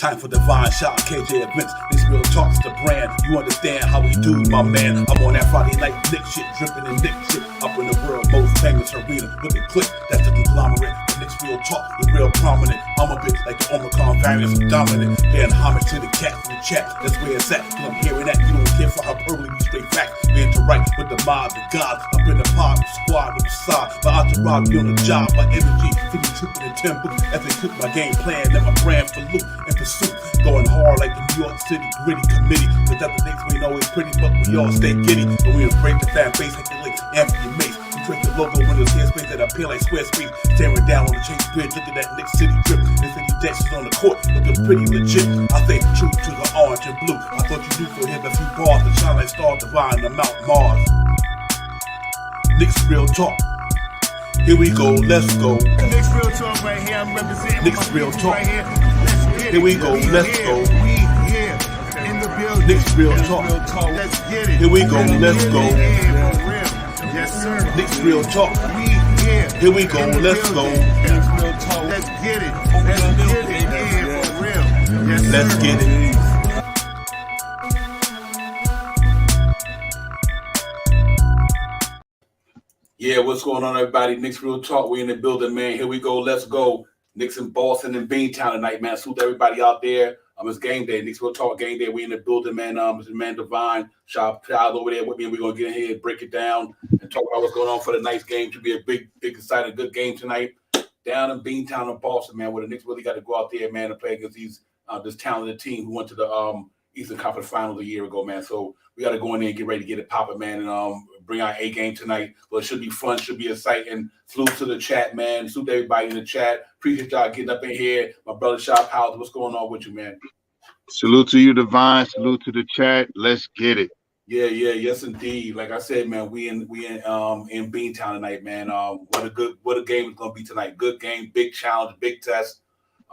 Time for divine shot, KJ events. This real talk's the brand. You understand how we do, my man. I'm on that Friday night Knick shit, dripping in Knick shit. Up in the world, most famous arena with the click. That's the conglomerate. The Knicks real talk is real prominent. I'm a bit like the Omicron variant, dominant. Paying homage to the cats in the chat. That's where it's at. When I'm hearing that, you don't care for how early we straight facts. We interact with the mob, the gods. Up in the pod, the squad, with the side. My entourage be on the job, my energy. Feeling tripping in tempo as they cook my game plan. And my brand for loot and pursuit. Going hard like the New York City gritty committee. Cause that's the things we ain't always pretty, but we all stay giddy. And we embrace the fan base, like the link, Anthony Mace. We trace the logo when there's space that appear like square space. Staring down on the Chase Bridge, look at that Knicks City drip. And City Jackson's on the court, looking pretty legit. I stay true to the orange and blue. I thought you knew for him a few bars to shine like stars divine to Mount Mars. Knicks real talk. Here we go, let's go. Knicks real talk right here. I'm representing Knicks real talk. right here. Let's get it. Here we go, let's go. We here in the building. Knicks real talk. Let's get it. Here we go, let's go. Yeah, for real. Yes, sir. Knicks real talk. We here. Here we go, in the let's go. building. Let's get it. Let's get it. Yeah, for real. Yes, sir. Let's get it. Yeah, what's going on, everybody? Knicks Real Talk. We in the building, man. Here we go. Let's go. Knicks in Boston and Beantown tonight, man. Salute everybody out there. It's game day. Knicks Real Talk game day. We in the building, man. It's the man Divine. Child over there with me. And we're going to get in here and break it down and talk about what's going on for the night's game. Should be a big, exciting, good game tonight. Down in Beantown in Boston, man, where the Knicks really got to go out there, man, and play against this talented team who went to the Eastern Conference Finals a year ago, man. So we got to go in there and get ready to get it popping, man, and bring our A game tonight. Well, it should be fun, should be exciting. Salute to the chat, man. Salute to everybody in the chat. Appreciate y'all getting up in here. My brother Shop House, what's going on with you, man? Salute to you, Divine. Salute to the chat. Let's get it. Yeah, yes indeed. Like I said, man, we in Beantown tonight, man. What a game it's gonna be tonight. Good game, big challenge, big test.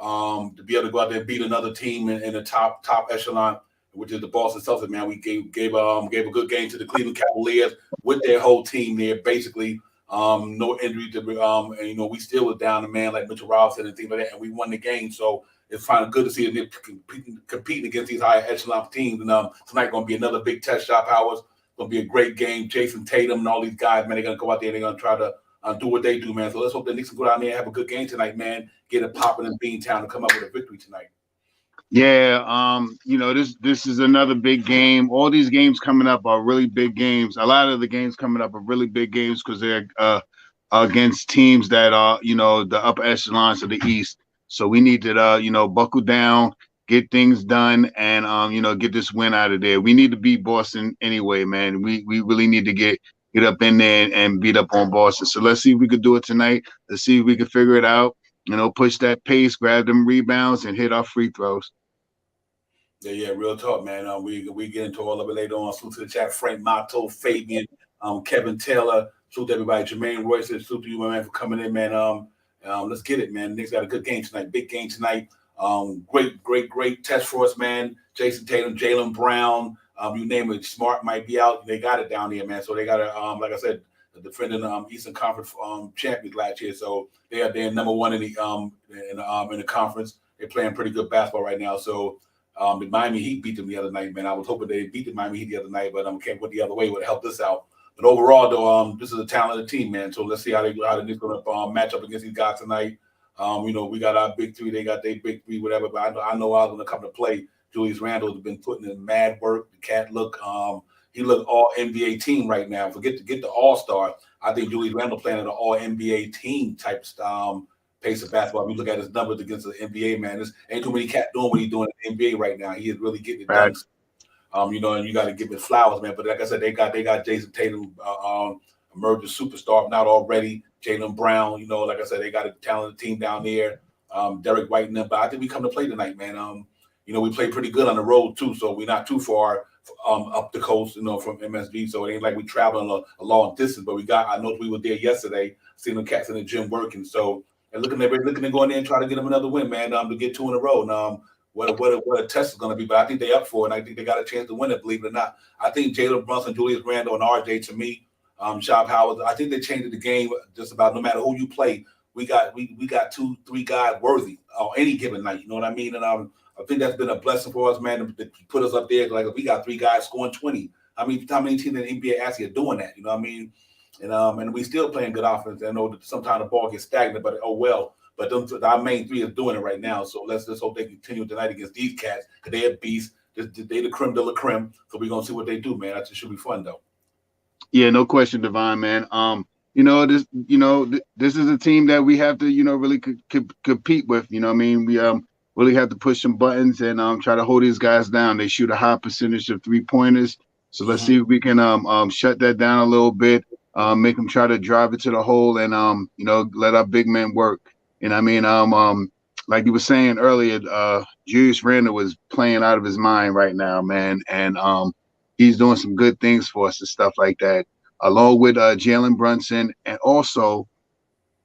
To be able to go out there and beat another team in the top echelon, which is the Boston Celtics, man. We gave a good game to the Cleveland Cavaliers with their whole team there, basically. No injury to and we still was down a man like Mitchell Robinson and things like that, and we won the game. So it's finally good to see them competing against these higher echelon teams. And tonight going to be another big test. Shop hours. Going to be a great game. Jason Tatum and all these guys, man, they're going to go out there and they're going to try to do what they do, man. So let's hope the Knicks can go down there and have a good game tonight, man. Get it popping in Beantown and come up with a victory tonight. Yeah, this is another big game. All these games coming up are really big games. A lot of the games coming up are really big games because they're against teams that are, the upper echelons of the East. So we need to, buckle down, get things done, and get this win out of there. We need to beat Boston anyway, man. We really need to get up in there and beat up on Boston. So let's see if we could do it tonight. Let's see if we can figure it out. Push that pace, grab them rebounds, and hit our free throws. Yeah, real talk, man. We get into all of it later on. Salute to the chat, Frank Mato, Fabian, Kevin Taylor. Salute to everybody, Jermaine Royce. Salute to you, my man, for coming in, man. Let's get it, man. Knicks got a good game tonight, big game tonight. Great test for us, man. Jason Tatum, Jaylen Brown, you name it. Smart might be out. They got it down here, man. So they got it. Like I said, the defending Eastern Conference champions last year. So they're number one in the conference. They're playing pretty good basketball right now. So the Miami Heat beat them the other night, man. I was hoping they beat the Miami Heat the other night, but can't go the other way. Would help us out. But overall, though, this is a talented team, man. So let's see how the Knicks going to match up against these guys tonight. We got our big three. They got their big three, whatever. But I know I was going to come to play. Julius Randle has been putting in mad work. The cat he look all NBA team right now. Forget to get the All-Star. I think Julius Randle playing at an all NBA team type pace of basketball. When you look at his numbers against the NBA, man, there's ain't too many cat doing what he's doing in the NBA right now. He is really getting it done. And you got to give it flowers, man. But like I said, they got Jason Tatum, emerging superstar, not already. Jaylen Brown, like I said, they got a talented team down there. Derek White and them. But I think we come to play tonight, man. We play pretty good on the road too, so we're not too far up the coast, from MSG. So it ain't like we traveling a long distance. But I know we were there yesterday, seeing the cats in the gym working. So and looking to go in there and try to get them another win, man. To get 2 in a row. And what a test is going to be, but I think they up for it, and I think they got a chance to win it, believe it or not. I think Jalen Brunson, Julius Randle, and RJ, to me, Shop Howard, I think they changed the game just about no matter who you play. We got 2-3 guys worthy on any given night, you know what I mean? And I think that's been a blessing for us, man, to put us up there. Like if we got 3 guys scoring 20. I mean, how many teams in the NBA actually are doing that? You know what I mean? And we still playing good offense. I know that sometimes the ball gets stagnant, but oh well. But our main 3 is doing it right now. So let's just hope they continue tonight against these cats because they're beasts. They the creme de la creme. So we're gonna see what they do, man. That should be fun though. Yeah, no question, Divine, man. This is a team that we have to, really compete with. You know what I mean? We really have to push some buttons and try to hold these guys down. They shoot a high percentage of 3-pointers. So let's see if we can shut that down a little bit, make them try to drive it to the hole and let our big men work. And I mean, like you were saying earlier, Julius Randle was playing out of his mind right now, man. And he's doing some good things for us and stuff like that, along with Jalen Brunson. And also,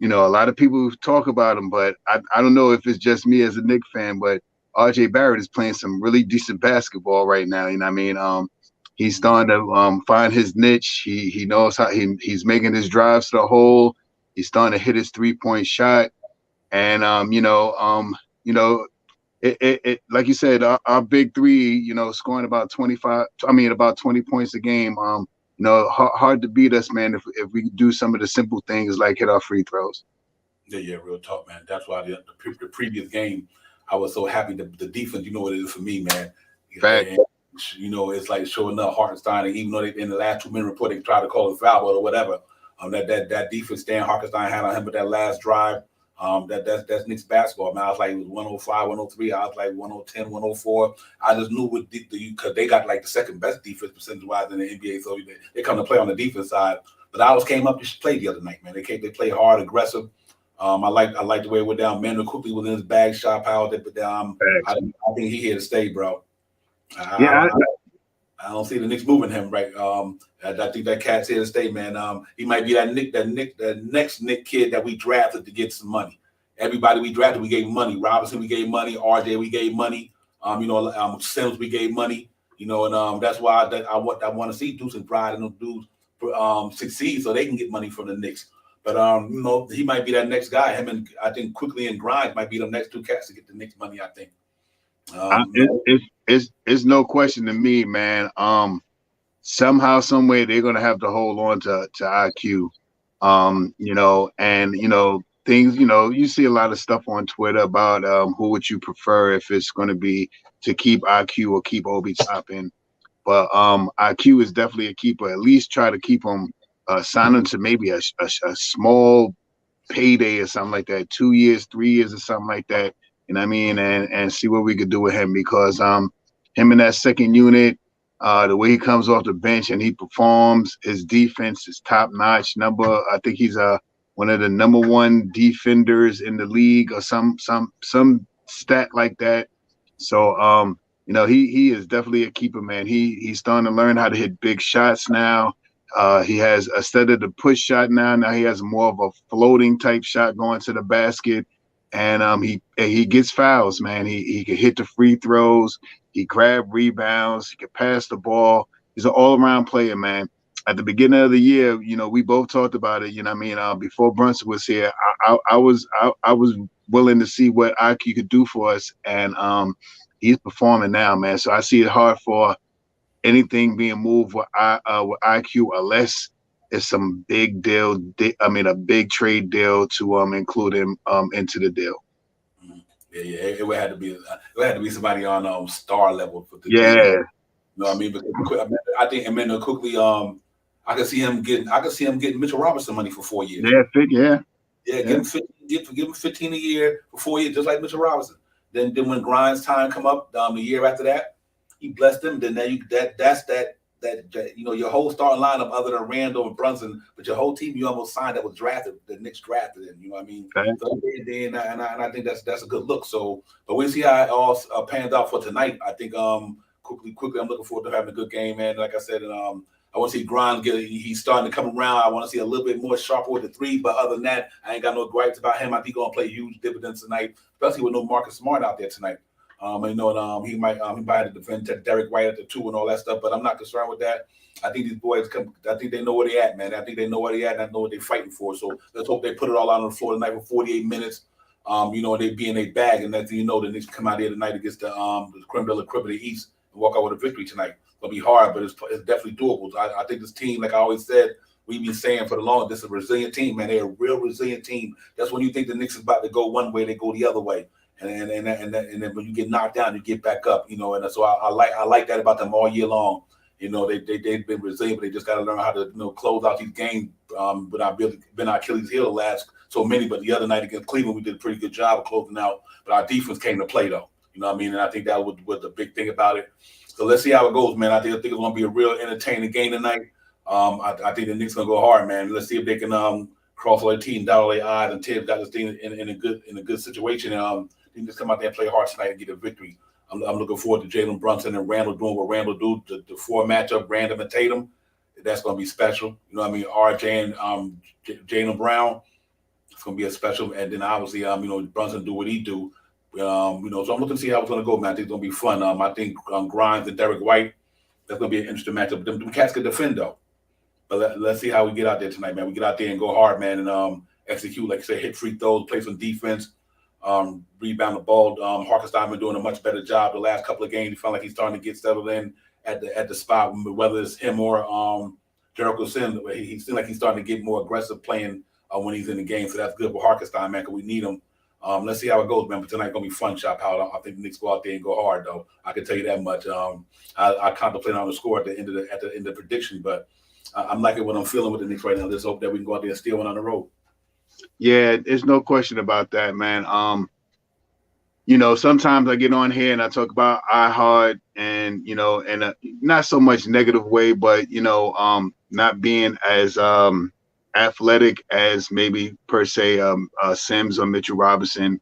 a lot of people talk about him, but I don't know if it's just me as a Knicks fan, but RJ Barrett is playing some really decent basketball right now. You know what I mean? He's starting to find his niche. He knows how he's making his drives to the hole. He's starting to hit his 3-point shot. And, like you said, our big 3, scoring about 20 points a game. Hard to beat us, man, if we do some of the simple things like hit our free throws. Yeah, real talk, man. That's why the previous game, I was so happy. The defense, you know what it is for me, man. Fact. And, it's like showing up Hartenstein, and even though they in the last 2-minute report they tried to call a foul or whatever, that defense Dan Hartenstein had on him with that last drive. That's Knicks basketball, man. I was like, it was 105, 103. I was like 110, 104. I just knew because they got like the second best defense percentage-wise in the NBA, so they come to play on the defense side. But I came up to play the other night, man. They play hard, aggressive. I like the way it went down. Mando quickly was in his bag, shot power. But I think he here to stay, bro. I don't see the Knicks moving him, right? I think that cat's here to stay, man. He might be the next Knick kid that we drafted to get some money. Everybody we drafted, we gave money. Robinson, we gave money. RJ, we gave money. Sims, we gave money. And that's why I want to see Deuce and Pride and those dudes succeed so they can get money from the Knicks. But he might be that next guy. Him and I think Quickly and Grimes might be the next 2 cats to get the Knicks money, I think. It's no question to me, man. Somehow, some way, they're gonna have to hold on to IQ. Things. You see a lot of stuff on Twitter about who would you prefer if it's going to be to keep IQ or keep Obi Toppin. But IQ is definitely a keeper. At least try to keep him, sign him to maybe a small payday or something like that, 2 years, 3 years, or something like that. You know what I mean? And see what we could do with him because him in that second unit, the way he comes off the bench and he performs, his defense is top notch. I think he's one of the number 1 defenders in the league or some stat like that. So he is definitely a keeper, man. He's starting to learn how to hit big shots now. He has instead of the push shot now he has more of a floating type shot going to the basket. And he gets fouls, man. He can hit the free throws. He grab rebounds. He can pass the ball. He's an all-around player, man. At the beginning of the year, we both talked about it. You know what I mean? Before Brunson was here, I was willing to see what IQ could do for us, and he's performing now, man. So I see it hard for anything being moved with IQ unless it's some big deal. A big trade deal to include him into the deal. Yeah. It would have to be somebody on star level for the deal. You know what I mean? Because I think Emmanuel quickly. I can see him getting Mitchell Robinson money for 4 years. Yeah. Give him 15 a year for 4 years, just like Mitchell Robinson. Then when Grimes' time come up, the year after that, he blessed them. Then that's your whole starting lineup other than Randall and Brunson, but your whole team you almost signed that was drafted, the Knicks drafted him. You know what I mean? Okay. So and I think that's a good look. So, but we see how it all pans out for tonight. I think quickly, I'm looking forward to having a good game, man. Like I said, and I want to see Grimes he's starting to come around. I want to see a little bit more sharper with the 3, but other than that, I ain't got no gripes about him. I think he's gonna play huge dividends tonight, especially with no Marcus Smart out there tonight. He might have to defend Derek White at the 2 and all that stuff, but I'm not concerned with that. I think these boys I think they know where they at, man. I think they know where they at and I know what they're fighting for. So let's hope they put it all out on the floor tonight for 48 minutes. they be in their bag, and next thing you know, the Knicks come out here tonight against the creme de la creme of the East and walk out with a victory tonight. It's gonna be hard, but it's definitely doable. I think this team, like I always said, we've been saying for the longest, this is a resilient team, man. They're a real resilient team. That's when you think the Knicks is about to go one way, they go the other way. And then when you get knocked down, you get back up, and so I like that about them all year long. They've been resilient, but they just got to learn how to close out these games without been our Achilles heel the last so many. But the other night against Cleveland, we did a pretty good job of closing out. But our defense came to play, though. You know what I mean? And I think that was the big thing about it. So let's see how it goes, man. I think it's going to be a real entertaining game tonight. I think the Knicks going to go hard, man. Let's see if they can cross all their team, dot all their I's, and Tibbs got this thing in a good situation. They just come out there and play hard tonight and get a victory. I'm looking forward to Jalen Brunson and Randall doing what Randall do. The four matchup, Randall and Tatum, that's going to be special. You know what I mean? RJ and Jalen Brown, it's going to be a special. And then obviously, Brunson do what he do. So I'm looking to see how it's going to go, man. I think it's going to be fun. I think Grimes and Derek White, that's going to be an interesting matchup. Them cats can defend, though. But let's see how we get out there tonight, man. We get out there and go hard, man, and execute, like I said, hit free throws, play some defense. Rebound the ball. Hartenstein been doing a much better job the last couple of games. He felt like he's starting to get settled in at the spot, whether it's him or Jericho Sims. He seems like he's starting to get more aggressive playing when he's in the game. So that's good for Hartenstein, man, because we need him. Let's see how it goes, man. But tonight's gonna be fun, Shop Powell. I think the Knicks go out there and go hard, though. I can tell you that much. I contemplate on the score at the end of the prediction, but I'm liking what I'm feeling with the Knicks right now. Let's hope that we can go out there and steal one on the road. Yeah, there's no question about that, man. Sometimes I get on here and I talk about iHeart and, in a not so much negative way, but, not being as athletic as maybe per se Sims or Mitchell Robinson.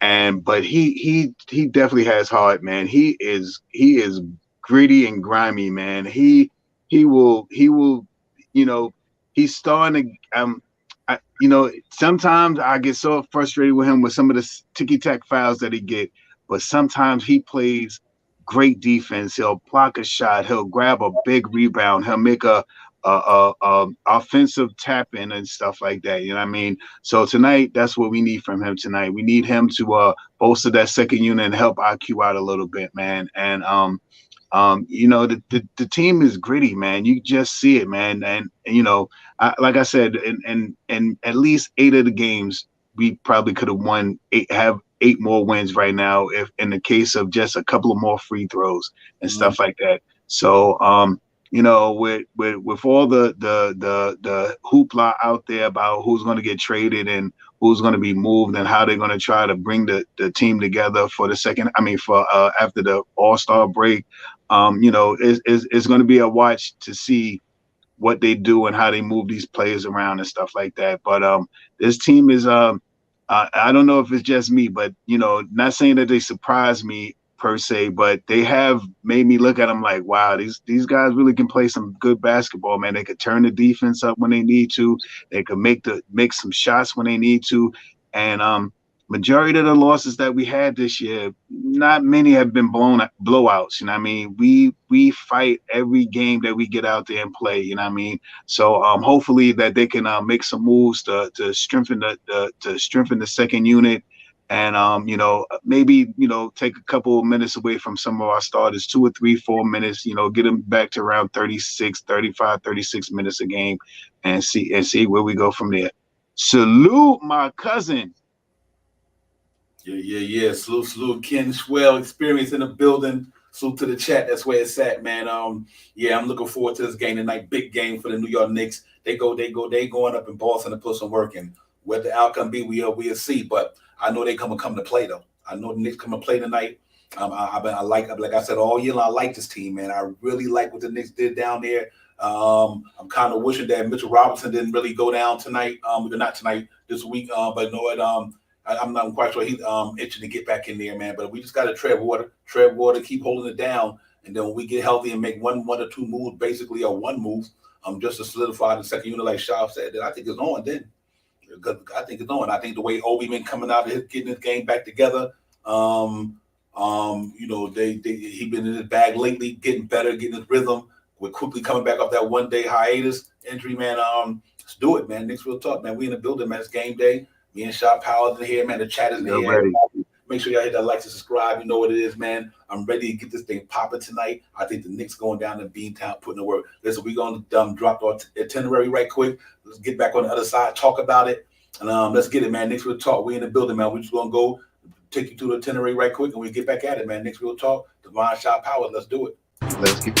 But he definitely has heart, man. He is gritty and grimy, man. He will, he's starting to sometimes I get so frustrated with him with some of the ticky-tack fouls that he get, but sometimes he plays great defense. He'll block a shot. He'll grab a big rebound. He'll make a offensive tap in and stuff like that. You know what I mean? So tonight, that's what we need from him tonight. We need him to bolster that second unit and help IQ out a little bit, man. And the team is gritty, man. You just see it, man. And like I said, in at least 8 of the games, we probably could have won 8 more wins right now if in the case of just a couple of more free throws and stuff like that. So with all the hoopla out there about who's going to get traded and who's going to be moved and how they're going to try to bring the team together for after the All-Star break, it's going to be a watch to see what they do and how they move these players around and stuff like that. But this team is I don't know if it's just me, but not saying that they surprised me per se, but they have made me look at them like, wow, these guys really can play some good basketball, man. They could turn the defense up when they need to. They could make some shots when they need to. And majority of the losses that we had this year, not many have been blowouts. You know what I mean? We fight every game that we get out there and play. You know what I mean? So hopefully that they can make some moves to strengthen the second unit. And, maybe, take a couple of minutes away from some of our starters, 2 or 3, 4 minutes, get them back to around 35, 36 minutes a game and see where we go from there. Salute my cousin. Yeah. Salute Ken Swell, experience in the building. Salute to the chat. That's where it's at, man. I'm looking forward to this game tonight. Big game for the New York Knicks. They going up in Boston to put some work in. What the outcome be, we'll see. But I know they come to play, though. I know the Knicks come to play tonight. Like I said all year long, I like this team, man. I really like what the Knicks did down there. I'm kind of wishing that Mitchell Robinson didn't really go down tonight. Not tonight, this week. But you know what? I'm not quite sure he's itching to get back in there, man. But we just got to tread water, keep holding it down, and then when we get healthy and make one or two moves, basically, or one move, just to solidify the second unit, like Shaw said, that I think it's on then. I think it's on. I think the way Obi been coming out, getting his game back together. He been in his bag lately, getting better, getting his rhythm. We're quickly coming back off that 1-day hiatus injury, man. Let's do it, man. Knicks real talk, man. We in the building, man. It's game day. Me and Shot Powers in here, man. The chat is in You're here. ready. Make sure y'all hit that like and subscribe. You know what it is, man. I'm ready to get this thing popping tonight. I think the Knicks going down to Beantown, putting the work. Listen, we're going to drop our itinerary right quick. Let's get back on the other side, talk about it. And let's get it, man. Knicks Real Talk. We in the building, man. We're just going to go take you through the itinerary right quick, and we get back at it, man. Knicks Real Talk. Divine Shot Powers. Let's do it. Let's get.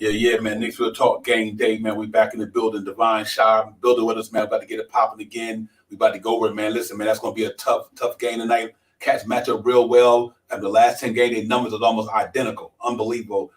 Yeah, man. Knicks Real Talk game day, man. We back in the building. Divine Shot building with us, man. About to get it popping again. We about to go over it, man. Listen, man, that's gonna be a tough game tonight. Cats match up real well. And the last 10 games, their numbers are almost identical. Unbelievable.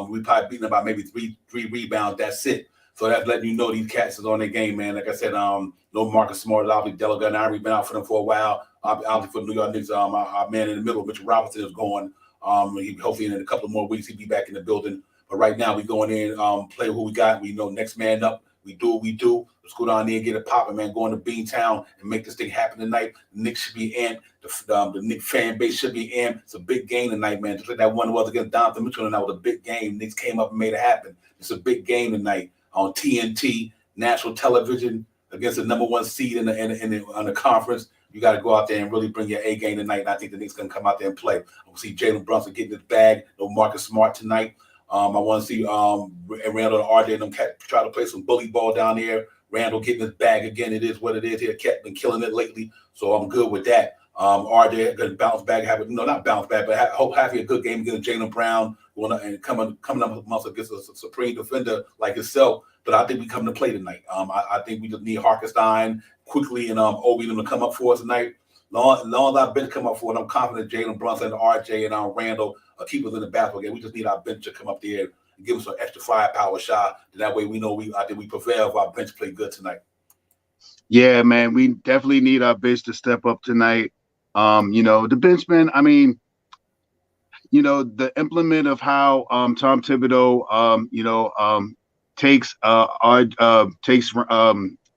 We probably beaten about maybe three rebounds. That's it. So that's letting you know these cats is on their game, man. Like I said, no Marcus Smart, obviously Delegate and Ivory been out for them for a while. Obviously for the New York Knicks, our man in the middle, Mitchell Robinson, is going. Hopefully in a couple more weeks he'll be back in the building. But right now we going in, play who we got. We know next man up. We do what we do. Let's go down there and get it popping, man. Go into Beantown and make this thing happen tonight. The Knicks should be amped. The Knicks fan base should be amped. It's a big game tonight, man. Just like that one was against Donovan Mitchell tonight was a big game. Knicks came up and made it happen. It's a big game tonight on TNT, national television, against the number one seed in the conference. You got to go out there and really bring your A game tonight. And I think the Knicks going to come out there and play. We'll see Jalen Brunson getting his bag. No Marcus Smart tonight. I want to see Randall and RJ and them try to play some bully ball down there. Randall getting his bag again. It is what it is. He been killing it lately, so I'm good with that. RJ going to bounce back, not bounce back, but hope having a good game against Jaylen Brown and coming up months against a supreme defender like himself. But I think we come to play tonight. I think we just need Harkenstein quickly and Obi them to come up for us tonight. Long as our bench come up for it, I'm confident Jalen Brunson, RJ, and Randall are keep us in the basketball game. We just need our bench to come up there and give us some extra firepower shot. That way we know I think we prevail if our bench play good tonight. Yeah, man, we definitely need our bench to step up tonight. The benchman, I mean, the implement of how Tom Thibodeau, takes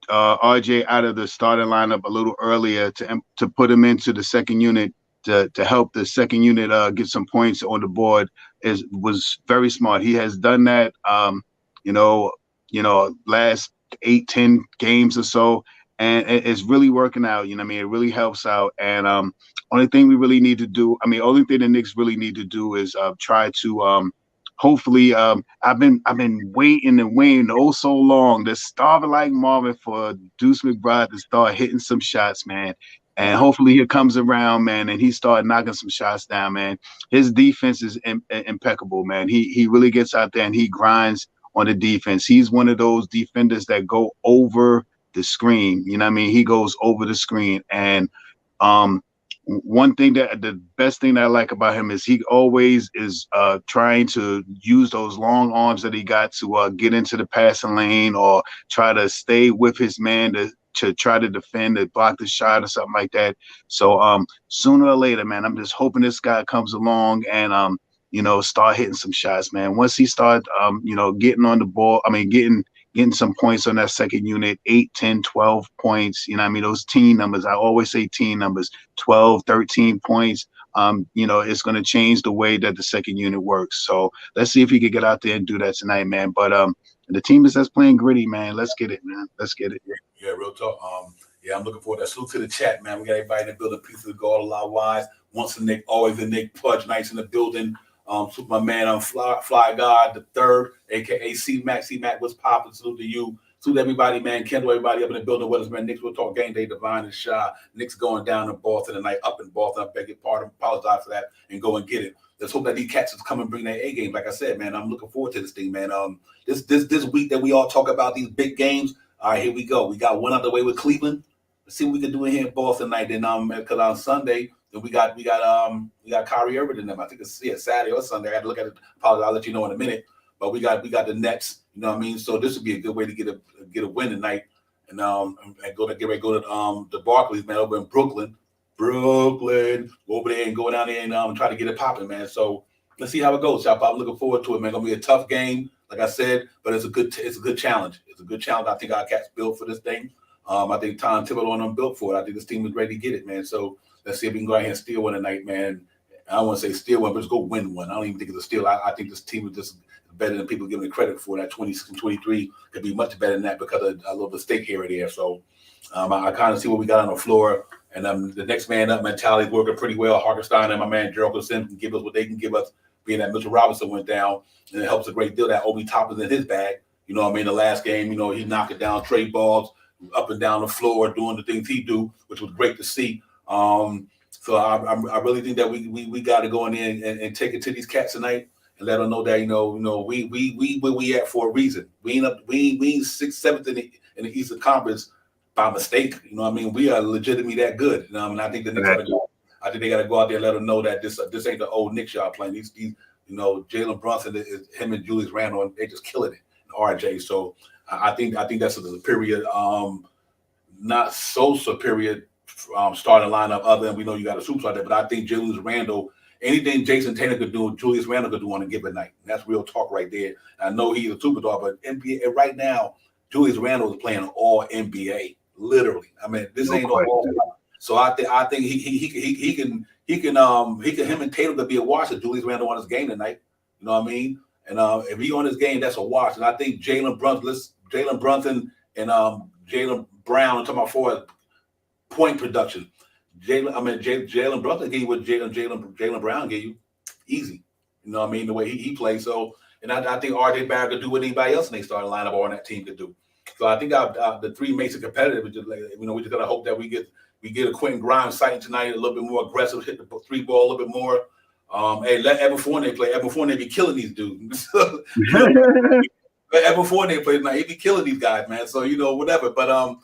RJ out of the starting lineup a little earlier to put him into the second unit to help the second unit get some points on the board was very smart. He has done that last 8-10 games or so, and it's really working out. It really helps out. And only thing we really need to do, only thing the Knicks really need to do is try to hopefully, I've been waiting oh so long, to starve like Marvin for Deuce McBride to start hitting some shots, man. And hopefully he comes around, man, and he started knocking some shots down, man. His defense is impeccable, man. He really gets out there and he grinds on the defense. He's one of those defenders that go over the screen. He goes over the screen. And the best thing that I like about him is he always is trying to use those long arms that he got to get into the passing lane or try to stay with his man to try to defend, to block the shot or something like that. So sooner or later, man, I'm just hoping this guy comes along and start hitting some shots, man. Once he starts getting on the ball, getting getting some points on that second unit, 8, 10, 12 points. You know what I mean? Those teen numbers, I always say teen numbers, 12, 13 points. You know, it's going to change the way that the second unit works. So let's see if he can get out there and do that tonight, man. But the team is that's playing gritty, man. Let's get it, man. Let's get it. Yeah, real talk. Yeah, I'm looking forward to that. Salute to the chat, man. We got everybody in the building. Pieces of gold, a lot wise. Once a Nick, always a Nick. Pudge Nights in the building. Salute my man, Fly God the third, aka C Mac. C Mac was popping. Salute to you. Salute everybody, man. Kendall, everybody up in the building with us, man. Knicks will talk game day, Divine and Shy. Knicks going down in Boston tonight, up in Boston. I beg your pardon. Apologize for that and go and get it. Let's hope that these cats come and bring their A game. Like I said, man, I'm looking forward to this thing, man. This week that we all talk about these big games. All right, here we go. We got one out the way with Cleveland. Let's see what we can do in here in Boston tonight. Then because on Sunday, then we got Kyrie Irving in them. I think it's Saturday or Sunday. I had to look at it. Apologize, I'll let you know in a minute. But we got the Nets. You know what I mean? So this would be a good way to get a win tonight. And go to the Barclays, man, over in Brooklyn. Go over there and go down there and try to get it popping, man. So let's see how it goes, y'all. I'm looking forward to it, man. Gonna be a tough game, like I said, but it's a good challenge. It's a good challenge. I think our cats built for this thing. I think Tom Thibodeau and them built for it. I think this team is ready to get it, man. So let's see if we can go out here and steal one tonight, man. I don't want to say steal one, but just go win one. I don't even think it's a steal. I think this team is just better than people giving it credit for. That 26 and 23 could be much better than that because of a little mistake here and there. So I kind of see what we got on the floor. And the next man up mentality is working pretty well. Hartenstein and my man Gerald Wilson can give us what they can give us, being that Mitchell Robinson went down. And it helps a great deal that Obi Toppin's in his bag. You know what I mean? The last game, you know, he knocked it down, trade balls, up and down the floor, doing the things he do, which was great to see. So I really think that we got to go in there and take it to these cats tonight and let them know that, you know, we where we at for a reason. We ain't 6th, 7th in the Eastern Conference by mistake. You know what I mean? We are legitimately that good. And I think the Knicks I think they got to go out there and let them know that this ain't the old Knicks y'all playing. These you know, Jalen Brunson is him and Julius Randle, and they just killing it. And RJ. So I think that's a superior, not so superior starting lineup. Other than we know you got a superstar there, but I think Julius Randle, anything Jason Taylor could do, Julius Randle could do on a given night. And that's real talk right there. I know he's a superstar, but NBA right now, Julius Randle is playing all NBA, literally. I mean, this ain't no ball. So I think he can him and Taylor could be a wash if Julius Randle on his game tonight. You know what I mean? And if he on his game, that's a wash. And I think Jalen Brunson and Jaylen Brown, I'm talking about for point production. Jalen Brunson gave you what Jaylen Brown gave you. Easy. You know what I mean? The way he plays. So, and I think RJ Barrett could do what anybody else in their starting lineup or on that team could do. So I think the three makes it competitive. Just like, you know, we just gotta hope that we get a Quentin Grimes sighting tonight, a little bit more aggressive, hit the three ball a little bit more. Hey, let Evan Fournier play. Evan Fournier be killing these dudes. Let Evan Fournier play tonight. He be killing these guys, man. So you know, whatever. But go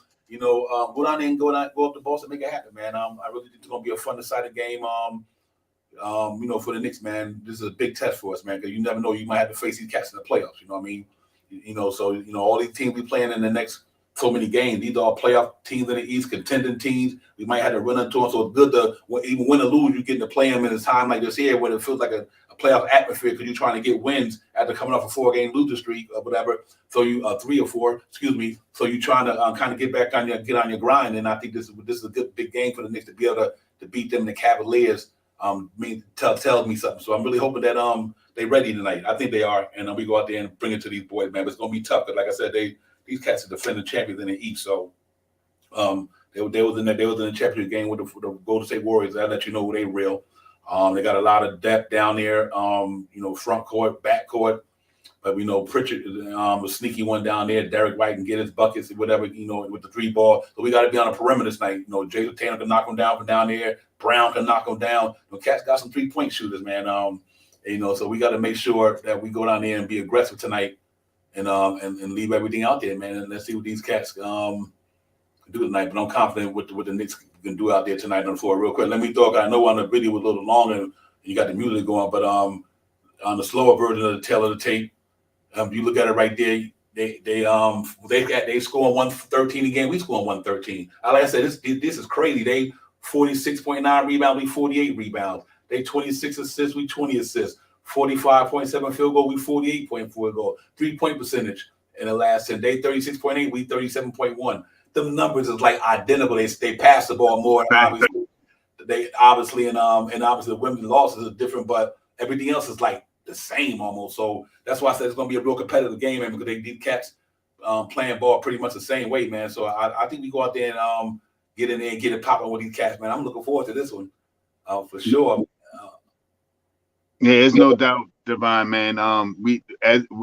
down there and go up to Boston, make it happen, man. I really think it's gonna be a fun, decided game. You know, for the Knicks, man, this is a big test for us, man, because you never know, you might have to face these cats in the playoffs. You know what I mean? You know, so you know, all these teams we playing in the next so many games, these are all playoff teams in the East, contending teams. We might have to run into them, so it's good to even win or lose, you get to play them in a time like this here, when it feels like a playoff atmosphere, because you're trying to get wins after coming off a 4-game losing streak or whatever. So you 3 or 4, excuse me. So you're trying to kind of get back on your grind, and I think this is a good big game for the Knicks to be able to beat them. The Cavaliers tells me something. So I'm really hoping that they ready tonight. I think they are, and we go out there and bring it to these boys, man. But it's gonna be tough, because like I said, these cats are defending champions in the East. So they was in the championship game with the Golden State Warriors. I let you know they real. They got a lot of depth down there. You know, front court, back court. But we know Pritchard a sneaky one down there. Derek White can get his buckets, whatever, you know, with the 3-ball. So we got to be on the perimeter tonight. You know, Jason Taylor can knock him down from down there. Brown can knock him down. The cats got some 3-point shooters, man. You know, so we got to make sure that we go down there and be aggressive tonight, and leave everything out there, man. And let's see what these cats can do tonight. But I'm confident what the Knicks can do out there tonight on the floor. Real quick, let me talk. I know on the video was a little longer, and you got the music going, but on the slower version of the tail of the tape, you look at it right there. They scoring 113 a game. We scoring 113. Like I said, this is crazy. They 46.9 rebounds. We 48 rebounds. They 26 assists. We 20 assists. 45.7 field goal. We 48.4 goal. 3-point percentage. in the last 10. They 36.8, we 37.1. The numbers is like identical. They pass the ball more, obviously. And obviously the women's losses are different, but everything else is like the same almost. So that's why I said it's gonna be a real competitive game, man, because these cats playing ball pretty much the same way, man. So I think we go out there and get in there and get it popping with these cats, man. I'm looking forward to this one for sure. Yeah, there's no doubt, Divine, man. We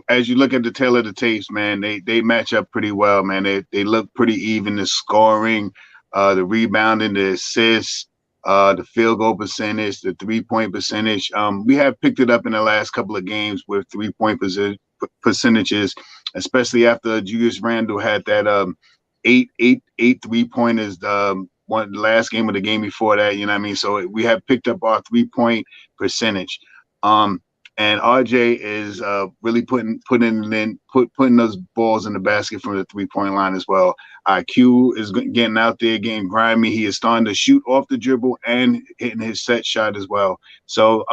as you look at the tail of the tapes, man, they match up pretty well, man. They look pretty even. The scoring, the rebounding, the assists, the field goal percentage, the 3-point percentage. We have picked it up in the last couple of games with 3-point percentages, especially after Julius Randle had that eight 3-pointers. One last game of the game before that, you know what I mean? So we have picked up our 3-point percentage. And RJ is really putting those balls in the basket from the 3-point line as well. IQ is getting out there, getting grimy. He is starting to shoot off the dribble and hitting his set shot as well. So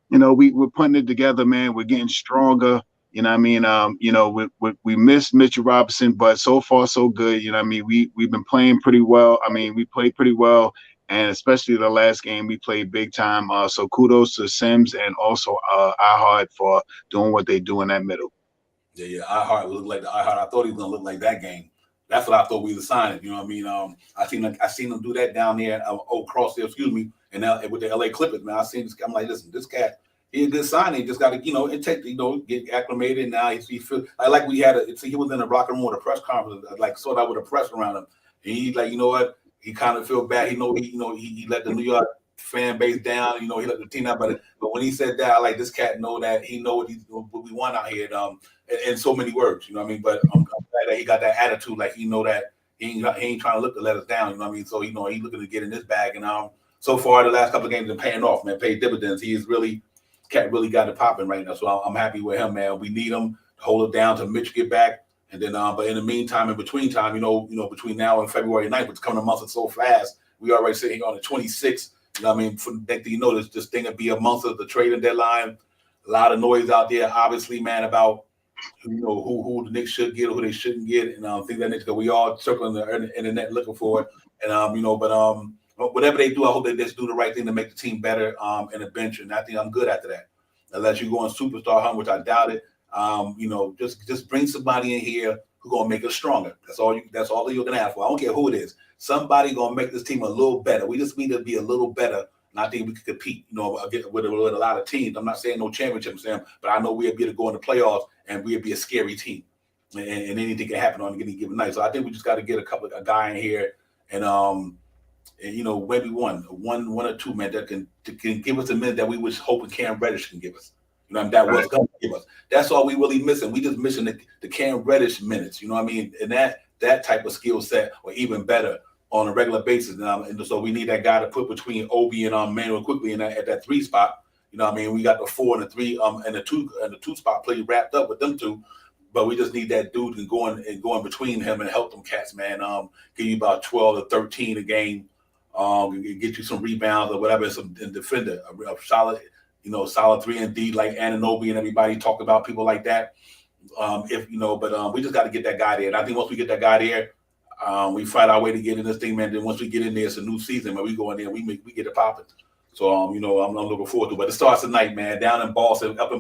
we're putting it together, man. We're getting stronger. You know what I mean? We missed Mitchell Robinson, but so far so good. You know what I mean? We've been playing pretty well. I mean, we played pretty well. And especially the last game, we played big time. So kudos to Sims and also iHeart for doing what they do in that middle. Yeah. iHeart looked like the iHeart. I thought he was gonna look like that game. That's what I thought we were signing. You know what I mean? I seen them do that down there, Crossdale, and with the LA Clippers, man. I seen this. I'm like, listen, this cat, he's a good signing. He just got to, get acclimated. Now he feel like we had he was in the locker room with a press conference, like sort of with a press around him, and he's like, you know what? He kind of feel bad. He let the New York fan base down. He let the team down. But when he said that, I like this cat know that he know what we want out here. In so many words, you know what I mean. But I'm glad that he got that attitude. Like he know that he ain't trying to look to let us down. You know what I mean. So he looking to get in this bag. And so far the last couple of games been paying off, man. Paid dividends. Cat really got it popping right now. So I'm happy with him, man. We need him to hold it down till Mitch get back. And then, but in the meantime, in between time, between now and February 9th, which coming a month so fast, we already sitting on the 26th. You know what I mean? For next thing you know, this thing will be a month of the trading deadline. A lot of noise out there, obviously, man, about who the Knicks should get or who they shouldn't get, and things like that. We all circling the internet looking for it, and whatever they do, I hope they just do the right thing to make the team better in the bench, and I think I'm good after that. Unless you go on superstar hunt, which I doubt it. Just bring somebody in here who's gonna make us stronger. That's all you're gonna ask for. I don't care who it is. Somebody gonna make this team a little better. We just need to be a little better, and I think we can compete. With a lot of teams. I'm not saying no championship, Sam, but I know we'll be able to go in the playoffs and we'll be a scary team, and anything can happen on any given night. So I think we just got to get a guy in here, and maybe one or two men that can give us a minute that we was hoping Cam Reddish can give us. That was going to give us. That's all we really missing. We just missing the Cam Reddish minutes. You know what I mean? And that type of skill set, or even better, on a regular basis. And so we need that guy to put between Obi and Manuel quickly at that 3 spot. You know what I mean? We got the 4 and the 3 and the 2 spot play wrapped up with them 2. But we just need that dude to go in between him and help them cats, man. Give you about 12 to 13 a game. Get you some rebounds or whatever, and defender, a solid. Solid 3 and D like Anunoby and everybody talk about people like that. We just got to get that guy there. And I think once we get that guy there, we find our way to get in this thing, man. Then once we get in there, it's a new season. When we go in there, we get it popping. So I'm looking forward to it. But it starts tonight, man. Up in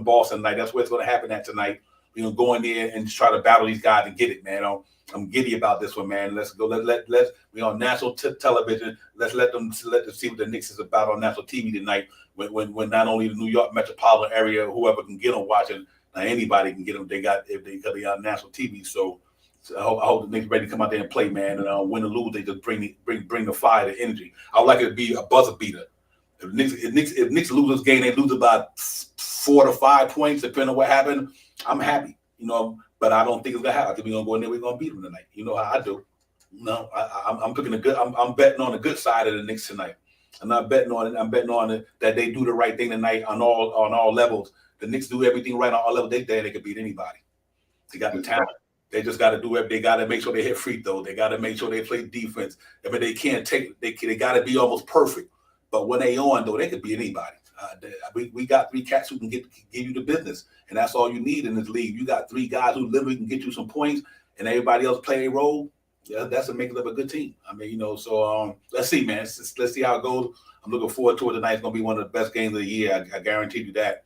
Boston tonight. That's where it's going to happen at tonight. Go in there and just try to battle these guys and get it, man. I'm giddy about this one, man. Let's go. Let's we on national television. Let's let them see what the Knicks is about on national TV tonight. When not only the New York metropolitan area, whoever can get them watching, now anybody can get them. They on national TV. So I hope the Knicks ready to come out there and play, man. And win or lose, they just bring the fire, the energy. I would like it to be a buzzer beater. If Knicks lose this game, they lose about 4 to 5 points, depending on what happened. I'm happy, but I don't think it's gonna happen. I think we're gonna go in there. We're gonna beat them tonight. You know how I do. No, I'm picking I'm betting on the good side of the Knicks tonight. I'm not betting on it. I'm betting on it that they do the right thing tonight on all levels. The Knicks do everything right on all levels. They can beat anybody. They got the talent. They just got to do it. They got to make sure they hit free throw. They got to make sure they play defense. I mean, they can't take. They got to be almost perfect. But when they on though, they could beat anybody. We got 3 cats who can give you the business, and that's all you need in this league. You got 3 guys who literally can get you some points, and everybody else play a role. Yeah, that's what makes it up a good team. I mean, so let's see, man. Let's see how it goes. I'm looking forward to it tonight. It's going to be one of the best games of the year. I guarantee you that.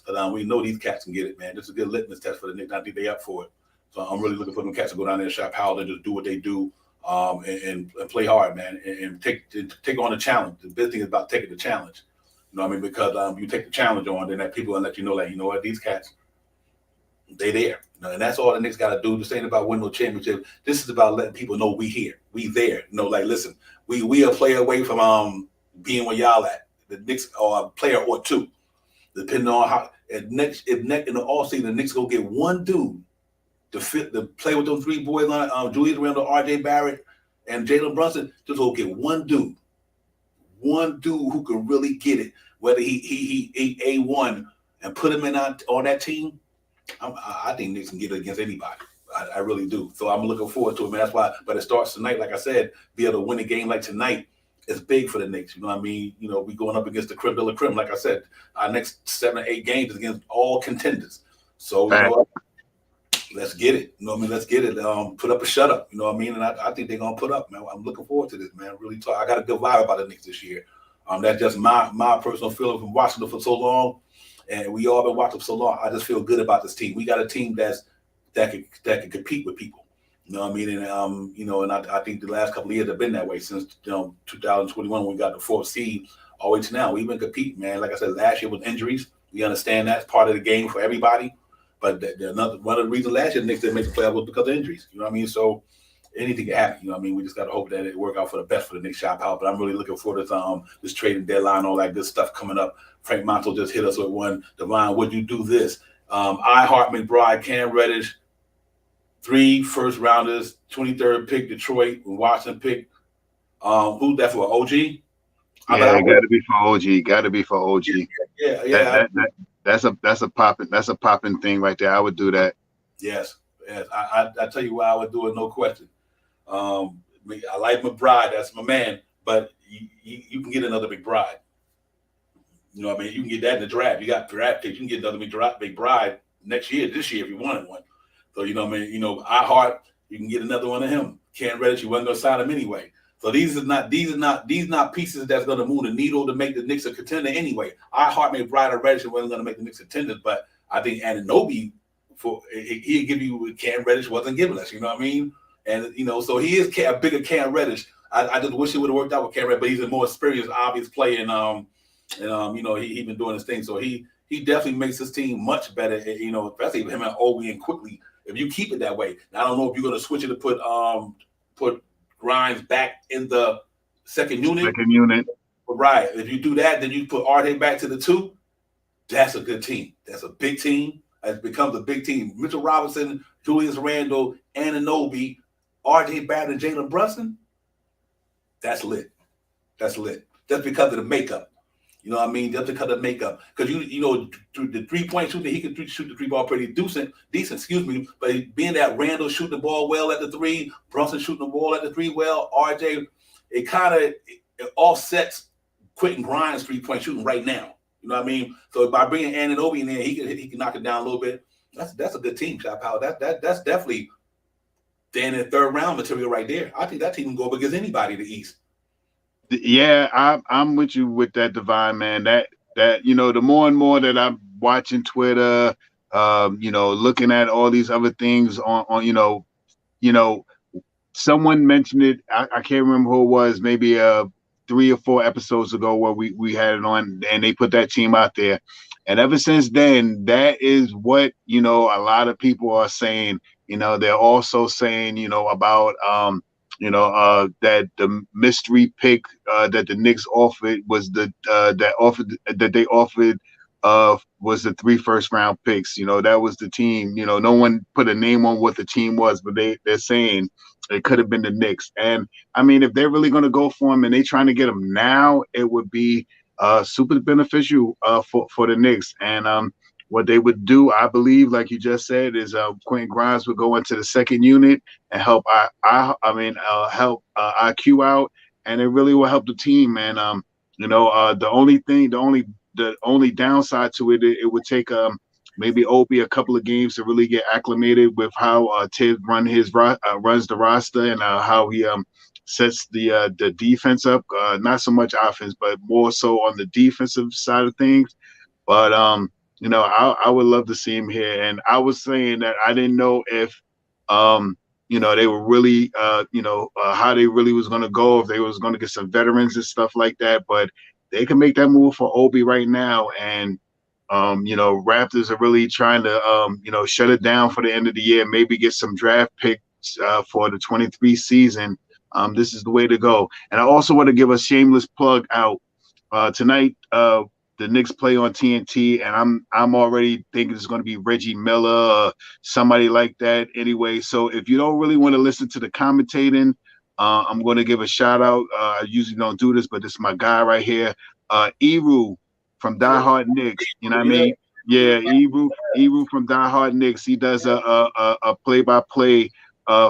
But we know these cats can get it, man. This is a good litmus test for the Knicks. I think they're up for it. So I'm really looking for them cats to go down there and shop Powell and just do what they do and play hard, man, and take on the challenge. The big thing is about taking the challenge. You know what I mean? Because you take the challenge on, then that people will let you know, like, you know what, these cats, they there. And that's all the Knicks got to do. This ain't about winning no championship. This is about letting people know we here. We there. Like, listen, we a player away from being where y'all at. The Knicks are a player or 2, depending on how. If in the offseason, the Knicks go get one dude to play with those 3 boys on Julius Randle, R.J. Barrett, and Jalen Brunson. Just go get one dude who can really get it. Whether he A1 and put him in on that team. I think Knicks can get it against anybody. I really do. So I'm looking forward to it, man. That's why. But it starts tonight, like I said, be able to win a game like tonight is big for the Knicks. You know what I mean? We going up against the creme de la creme. Like I said, our next 7 or 8 games is against all contenders. So let's get it. You know what I mean? Let's get it. Put up a shut up. You know what I mean? And I think they're gonna put up, man. I'm looking forward to this, man. Really I got a good vibe about the Knicks this year. That's just my personal feeling from watching them for so long. And we all been watching for so long. I just feel good about this team. We got a team that can compete with people. You know what I mean? And and I think the last couple of years have been that way since 2021 when we got the 4th seed all the way to now. We've been competing, man. Like I said, last year with injuries. We understand that's part of the game for everybody. But one of the reasons last year the Knicks didn't make the playoffs was because of injuries. You know what I mean? So anything can happen. You know what I mean? We just got to hope that it work out for the best for the Knicks shop out. But I'm really looking forward to this trading deadline, all that good stuff coming up. Frank Montel just hit us with one. Devon, would you do this? I Heart McBride, Cam Reddish, 3 first-rounders, 23rd pick, Detroit, Washington pick. Who's that for? OG? Yeah, got to be for OG. Got to be for OG. Yeah. That's a popping thing right there. I would do that. Yes. I tell you why I would do it, no question. I like McBride. That's my man. But you can get another McBride. You know what I mean? You can get that in the draft. You got draft picks. You can get another McBride this year if you wanted one. So, you know what I mean? I Heart, you can get another one of him. Cam Reddish, you wasn't going to sign him anyway. So these are not pieces that's going to move the needle to make the Knicks a contender anyway. I Heart McBride or Reddish wasn't going to make the Knicks contenders, but I think Anunoby, he'd give you what Cam Reddish wasn't giving us. You know what I mean? And so he is a bigger Cam Reddish. I just wish it would have worked out with Cam Reddish, but he's a more experienced, obvious player, and he been doing his thing. So he definitely makes his team much better. Especially him and Obi and quickly. If you keep it that way, now, I don't know if you're going to switch it to put Grimes back in the second unit. But right. If you do that, then you put RJ back to the 2. That's a good team. That's a big team. It becomes a big team. Mitchell Robinson, Julius Randle, Anunoby, RJ Barrett, and Jalen Brunson. That's lit. That's lit. Just because of the makeup. You know what I mean? Just because of makeup. Because, the 3-point shooter, he can shoot the 3 ball pretty decent, but being that Randall shooting the ball well at the 3, Brunson shooting the ball at the 3 well, RJ, it offsets Quentin Grimes' 3-point shooting right now. You know what I mean? So by bringing Anunoby in there, he can knock it down a little bit. That's a good team, Shot Power. That's definitely Dan in 3rd round material right there. I think that team can go up against anybody in the East. Yeah, I'm with you with that, Divine, man. That the more and more that I'm watching Twitter, looking at all these other things on someone mentioned it. I can't remember who it was. Maybe 3 or 4 episodes ago where we had it on, and they put that team out there. And ever since then, that is what a lot of people are saying. They're also saying about that the mystery pick that the Knicks offered was they offered was the 3 first-round picks. That was the team. No one put a name on what the team was, but they're saying it could have been the Knicks. And I mean, if they're really going to go for him and they're trying to get him now, it would be super beneficial for the Knicks. And what they would do, I believe, like you just said, is Quentin Grimes would go into the second unit and help help IQ out, and it really will help the team. And the only the only downside to it, it would take maybe Obi a couple of games to really get acclimated with how Tibbs runs the roster and how he sets the defense up. Not so much offense, but more so on the defensive side of things. But I would love to see him here. And I was saying that I didn't know if they were really how they really was going to go, if they was going to get some veterans and stuff like that. But they can make that move for Obi right now. And Raptors are really trying to shut it down for the end of the year, maybe get some draft picks for the 23 season. This is the way to go. And I also want to give a shameless plug out tonight. The Knicks play on TNT, and I'm already thinking it's going to be Reggie Miller or somebody like that anyway. So if you don't really want to listen to the commentating, I'm going to give a shout out. I usually don't do this, but this is my guy right here, Eru from Die Hard Knicks. You know what I mean? Yeah, Eru from Die Hard Knicks. He does a play-by-play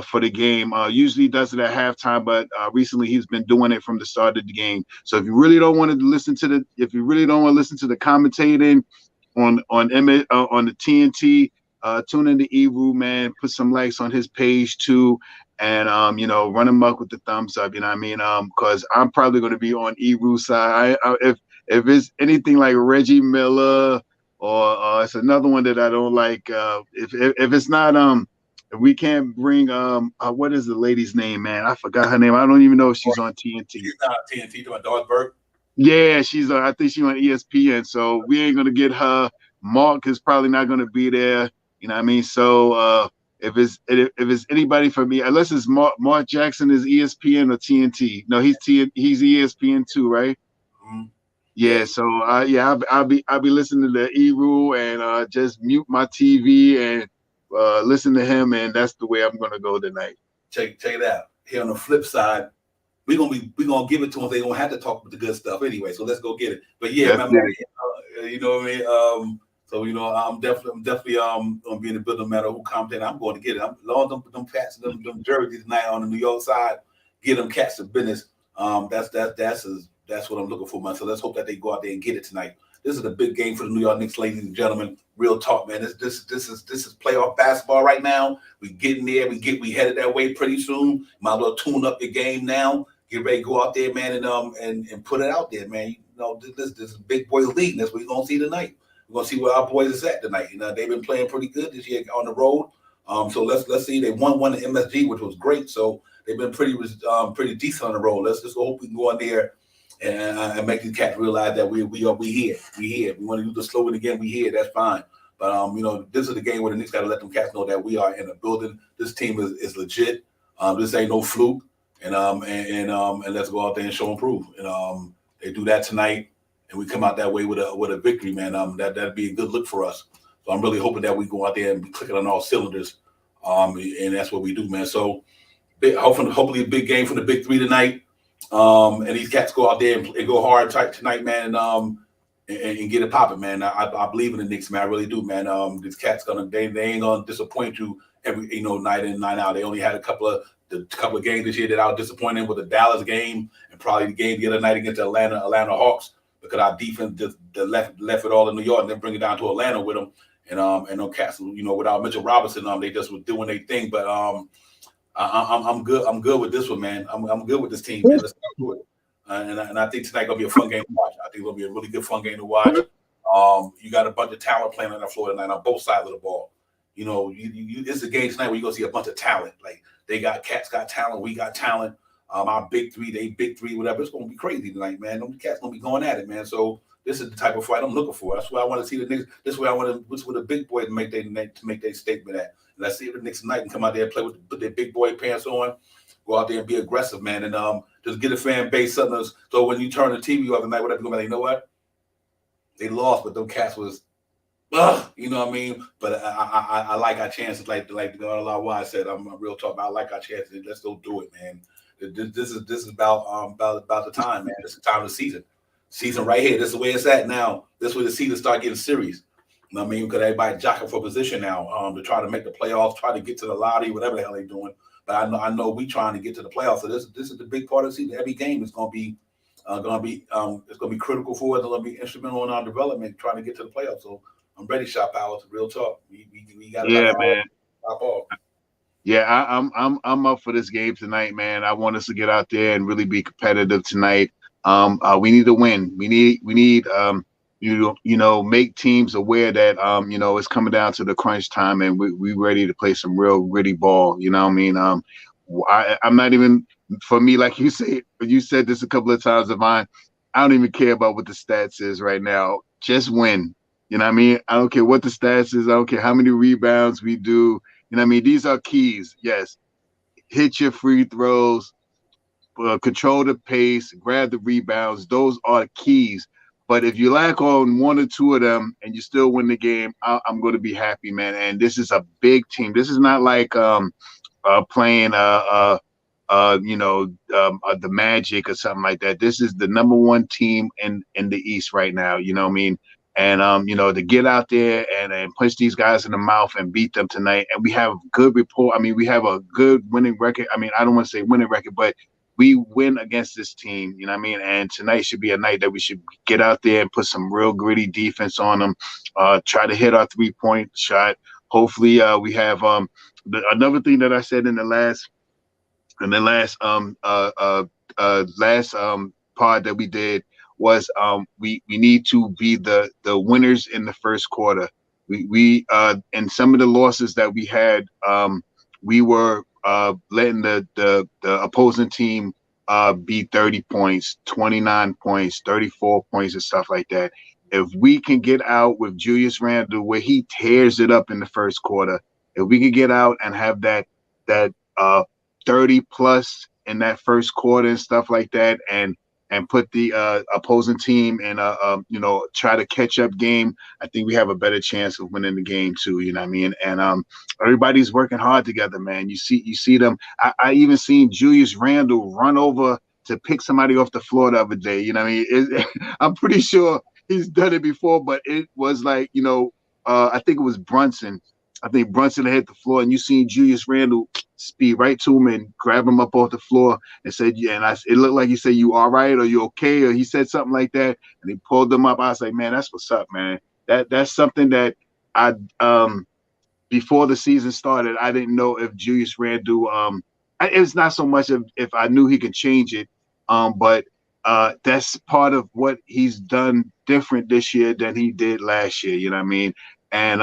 for the game. Usually does it at halftime, but recently he's been doing it from the start of the game. So if you really don't want to listen to the commentating on the TNT, tune into Eru, man. Put some likes on his page too, and run him up with the thumbs up. You know what I mean? Because I'm probably going to be on Eru's side. If it's anything like Reggie Miller or it's another one that I don't like, if it's not if we can't bring what is the lady's name, man? I forgot her name. I don't even know if she's on TNT. She's not on TNT, doing Dawsberg. Yeah, she's I think she's on ESPN. So we ain't gonna get her. Mark is probably not gonna be there. You know what I mean? So if it's anybody for me, unless it's Mark Jackson is ESPN or TNT. No, he's ESPN too, right? Mm-hmm. Yeah, so I'll be listening to Eru and just mute my TV and listen to him, and that's the way I'm gonna go tonight. Check it out. Here on the flip side, we're gonna give it to them. They don't have to talk with the good stuff anyway. So let's go get it. But yeah, man, you know what I mean. So I'm definitely gonna be in the building no matter who comes in. I'm going to get it. I'm long them cats, them jerseys tonight on the New York side. Get them cats to business. That's what I'm looking for, man. So let's hope that they go out there and get it tonight. This is a big game for the New York Knicks, ladies and gentlemen. Real talk, man. This is playoff basketball right now. We getting there. We headed that way pretty soon. Might as well tune up your game now. Get ready to go out there, man, and put it out there, man. This is big boys league. That's what we're gonna see tonight. We're gonna see where our boys is at tonight. They've been playing pretty good this year on the road. So let's see. They won the MSG, which was great. So they've been pretty decent on the road. Let's just hope we can go in there and make these cats realize that we here. We here. We want to use the slogan again. We here. That's fine. But this is the game where the Knicks got to let them cats know that we are in the building. This team is legit. This ain't no fluke. And let's go out there and show and prove. And they do that tonight, and we come out that way with a victory, man. That'd be a good look for us. So I'm really hoping that we go out there and be clicking on all cylinders. And that's what we do, man. So hopefully a big game for the big three tonight. And these cats go out there and go hard tight tonight, man, and get it popping, man. I believe in the Knicks, man. I really do, man. These cats they ain't gonna disappoint you every night in, night out. They only had a couple of games this year that I was disappointed with, the Dallas game and probably the game the other night against the Atlanta Hawks, because our defense just left it all in New York and then bring it down to Atlanta with them. And no cats, without Mitchell Robinson, they just were doing their thing. But I'm good. I'm good with this one, man. I'm good with this team, man. Let's do it. And I think tonight gonna be a fun game to watch. I think it'll be a really good fun game to watch. You got a bunch of talent playing on the floor tonight on both sides of the ball. It's a game tonight where you're gonna see a bunch of talent. Like cats got talent, we got talent. Our big three, they big three, whatever. It's gonna be crazy tonight, man. Them cats gonna be going at it, man. So this is the type of fight I'm looking for. That's why I want to see the Knicks. This is where I want to. This is where the big boys make their statement at. And let's see if the Knicks tonight can come out there and play put their big boy pants on, go out there and be aggressive, man, and just get a fan base something. So when you turn the TV off tonight, whatever, you know what? They lost, but them cats was, you know what I mean? But I like our chances, like the Lawai said. I'm a real talk. I like our chances. Let's go do it, man. This is about the time, man. This is the time of the season. Season right here. This is where it's at now. This is where the season start getting serious. You know what I mean? Because everybody jockeying for position now to try to make the playoffs, try to get to the lottery, whatever the hell they're doing. But I know we trying to get to the playoffs. So this is the big part of the season. Every game is going to be gonna be it's gonna be critical for us. It's gonna be instrumental in our development, trying to get to the playoffs. So I'm ready, Shop Powers. Real talk. We got Yeah, about man. top off. Yeah, I'm up for this game tonight, man. I want us to get out there and really be competitive tonight. We need to win. We need make teams aware that it's coming down to the crunch time, and we ready to play some real gritty ball. You know what I mean? I'm not even, for me, like you said this a couple of times of mine. I don't even care about what the stats is right now. Just win. You know what I mean? I don't care what the stats is. I don't care how many rebounds we do. You know what I mean? These are keys. Yes. Hit your free throws, control the pace, grab the rebounds. Those are keys. But if you lack on one or two of them and you still win the game, I'm going to be happy, man. And this is a big team. This is not like playing the Magic or something like that. This is the number one team in the East right now. You know what I mean? And to get out there and punch these guys in the mouth and beat them tonight. And we have good rapport. I mean, we have a good winning record. I mean, I don't want to say winning record, but we win against this team. You know what I mean? And tonight should be a night that we should get out there and put some real gritty defense on them. Try to hit our 3-point shot. Hopefully, we have another thing that I said in the last pod that we did was we need to be the winners in the first quarter. We and some of the losses that we had, we were letting the opposing team beat 30 points, 29 points, 34 points and stuff like that. If we can get out with Julius Randle where he tears it up in the first quarter, if we can get out and have that 30 plus in that first quarter and stuff like that, and put the opposing team in try to catch up game, I think we have a better chance of winning the game too. You know what I mean? And everybody's working hard together, man. You see them. I even seen Julius Randle run over to pick somebody off the floor the other day. You know what I mean? I'm pretty sure he's done it before, but it was like, I think it was Brunson. I think Brunson hit the floor, and you seen Julius Randle speed right to him and grab him up off the floor and said, yeah, and it looked like he said, "You all right? Or you okay?" Or he said something like that, and he pulled them up. I was like, man, that's what's up, man. That's something that I before the season started, I didn't know if Julius Randle it's not so much if I knew he could change it, but that's part of what he's done different this year than he did last year. You know what I mean? And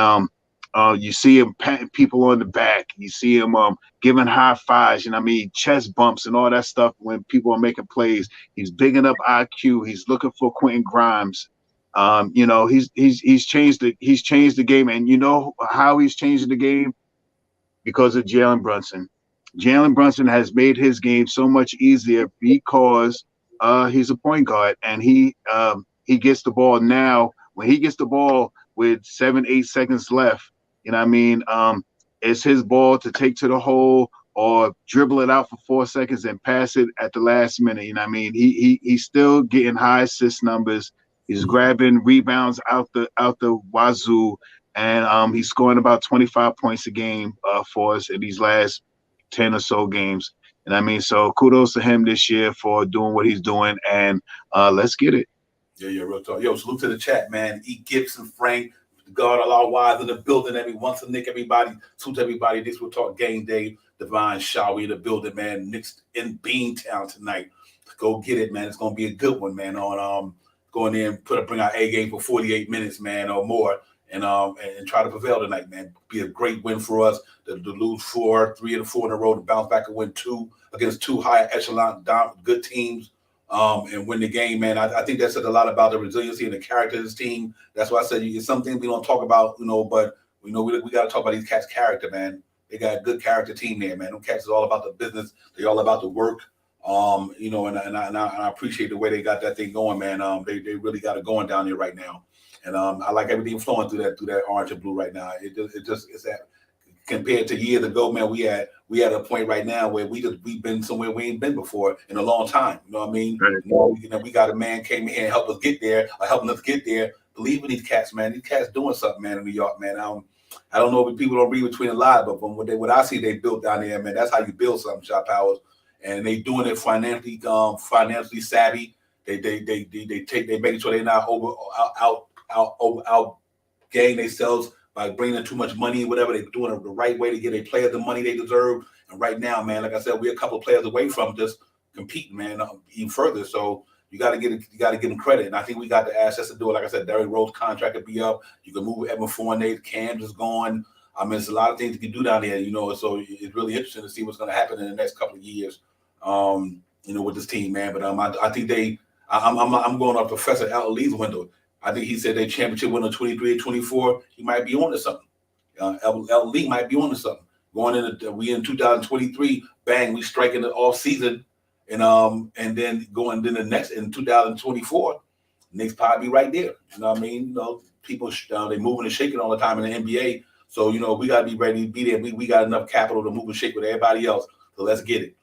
you see him patting people on the back. You see him giving high fives, chest bumps and all that stuff when people are making plays. He's bigging up IQ. He's looking for Quentin Grimes. He's changed the game. And you know how he's changing the game? Because of Jalen Brunson. Jalen Brunson has made his game so much easier because he's a point guard, and he gets the ball now. When he gets the ball with 7-8 seconds left, you know what I mean? It's his ball to take to the hole or dribble it out for 4 seconds and pass it at the last minute. You know what I mean? He's still getting high assist numbers. He's grabbing rebounds out the wazoo, and he's scoring about 25 points a game for us in these last 10 or so games. And I mean, so kudos to him this year for doing what he's doing, and let's get it. Yeah, real talk. Yo, salute to the chat, man. E. Gibson, Frank, God, Allah wise in the building. Once a Nick, everybody. Salute to everybody. This will talk game day. Divine Shawi in the building, man. Knicks in Beantown tonight. Go get it, man. It's gonna be a good one, man. On going in and bring our A game for 48 minutes, man, or more, and try to prevail tonight, man. Be a great win for us. To lose 3 of the 4 in a row, to bounce back and win 2 against 2 high echelon good teams. And win the game, man. I think that says a lot about the resiliency and the character of this team. That's why I said it's something we don't talk about, but we got to talk about these cats' character, man. They got a good character team there, man. Them cats is all about the business. They're all about the work. And I appreciate the way they got that thing going, man. They really got it going down there right now. And I like everything flowing through that orange and blue right now. It's that. Compared to years ago, man, we at a point right now where we've been somewhere we ain't been before in a long time. You know what I mean? Right. We got a man came here and helping us get there. Believe in these cats, man. These cats doing something, man, in New York, man. I don't know if people don't read between the lines, but from what I see they built down there, man, that's how you build something, Shop Powers. And they doing it financially savvy. they making sure they're not out gang themselves by bringing in too much money and whatever. They're doing it the right way to get their players the money they deserve. And right now, man, like I said, we're a couple of players away from just competing, man, even further. So you got to give them credit. And I think we got the assets to do it. Like I said, Derrick Rose contract could be up. You can move Evan Fournier. Cam's is gone. I mean, there's a lot of things you can do down there, you know. So it's really interesting to see what's going to happen in the next couple of years, you know, with this team, man. But I think I'm going off Professor Al Lee's window. I think he said they championship winner 23 and 24. He might be on to something. Al Lee might be on to something. Going into we in 2023, bang, we striking the off season, and then going to the next in 2024, Knicks probably be right there. You know what I mean? You know, people they moving and shaking all the time in the NBA. So you know we got to be ready to be there. We got enough capital to move and shake with everybody else. So let's get it.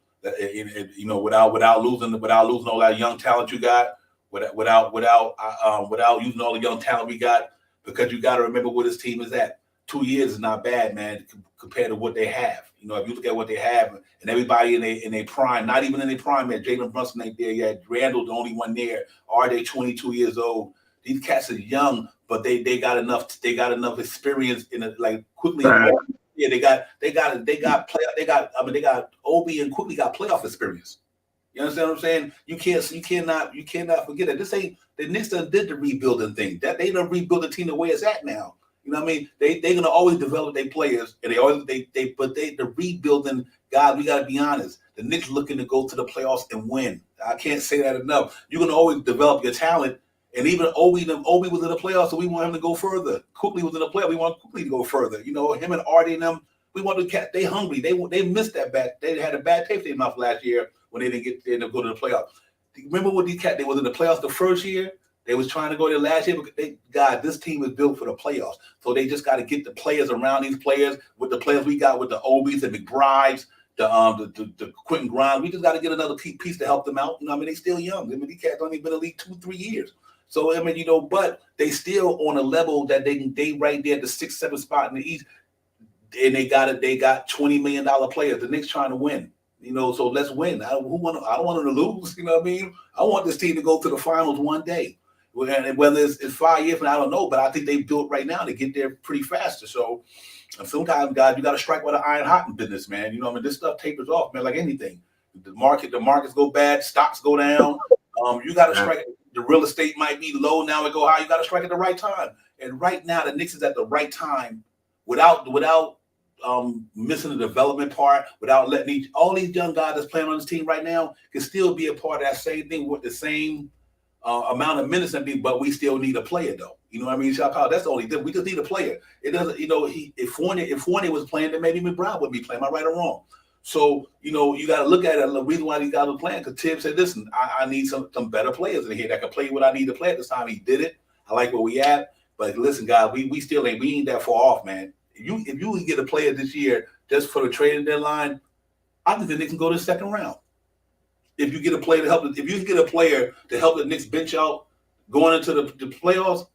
You know, without losing all that young talent you got, without using all the young talent we got, because you got to remember where this team is at. 2 years is not bad, man, compared to what they have. You know, if you look at what they have, and everybody in their prime, not even in their prime yet. Jalen Brunson ain't there yet. Randall's the only one there. Are they 22 years old? These cats are young, but they got enough. They got enough experience in it, like quickly. Yeah, they got Obi and quickly got playoff experience. You understand what I'm saying? You cannot forget it. This ain't the Knicks done did the rebuilding thing. That they done rebuild the team the way it's at now. You know what I mean? They're gonna always develop their players, and the rebuilding guys. We gotta be honest. The Knicks looking to go to the playoffs and win. I can't say that enough. You're gonna always develop your talent, and even Obi was in the playoffs, so we want him to go further. Quickly was in the playoffs, we want quickly to go further. You know, him and Artie and them. We want to catch. They hungry. They missed that bad. They had a bad taste in their mouth last year when they didn't go to the playoffs. Remember what these cats? They was in the playoffs the first year. They was trying to go there last year, but this team is built for the playoffs. So they just got to get the players around these players with the players we got with the Obies and McBrides, the Quentin Grimes. We just got to get another piece to help them out. You know, I mean, they still young. I mean, these cats only been in the league 2-3 years. So I mean, you know, but they still on a level that they right there at the 6-7 spot in the East, and they got $20 million players. The Knicks trying to win. You know, so let's win. I don't want them to lose. You know what I mean? I want this team to go to the finals one day. And whether it's 5 years from now, I don't know, but I think they built right now to get there pretty faster. So sometimes, guys, you got to strike with an iron hot in business, man. You know what I mean? This stuff tapers off, man, like anything. The markets go bad, stocks go down. You got to strike. The real estate might be low, now it go high. You got to strike at the right time. And right now, the Knicks is at the right time without missing the development part, without letting all these young guys that's playing on this team right now can still be a part of that same thing with the same amount of minutes, but we still need a player, though. You know what I mean? That's the only thing. We just need a player. It doesn't, you know, if Fournier was playing, then maybe McBride would be playing. Am I right or wrong? So, you know, you got to look at it. The reason why these guys are playing, because Tim said, listen, I need some better players in here that can play what I need to play at this time. He did it. I like where we at. But listen, guys, we still ain't that far off, man. If you can get a player this year just for the trading deadline, I think the Knicks can go to the second round. If you get a player to help the Knicks bench out going into the playoffs,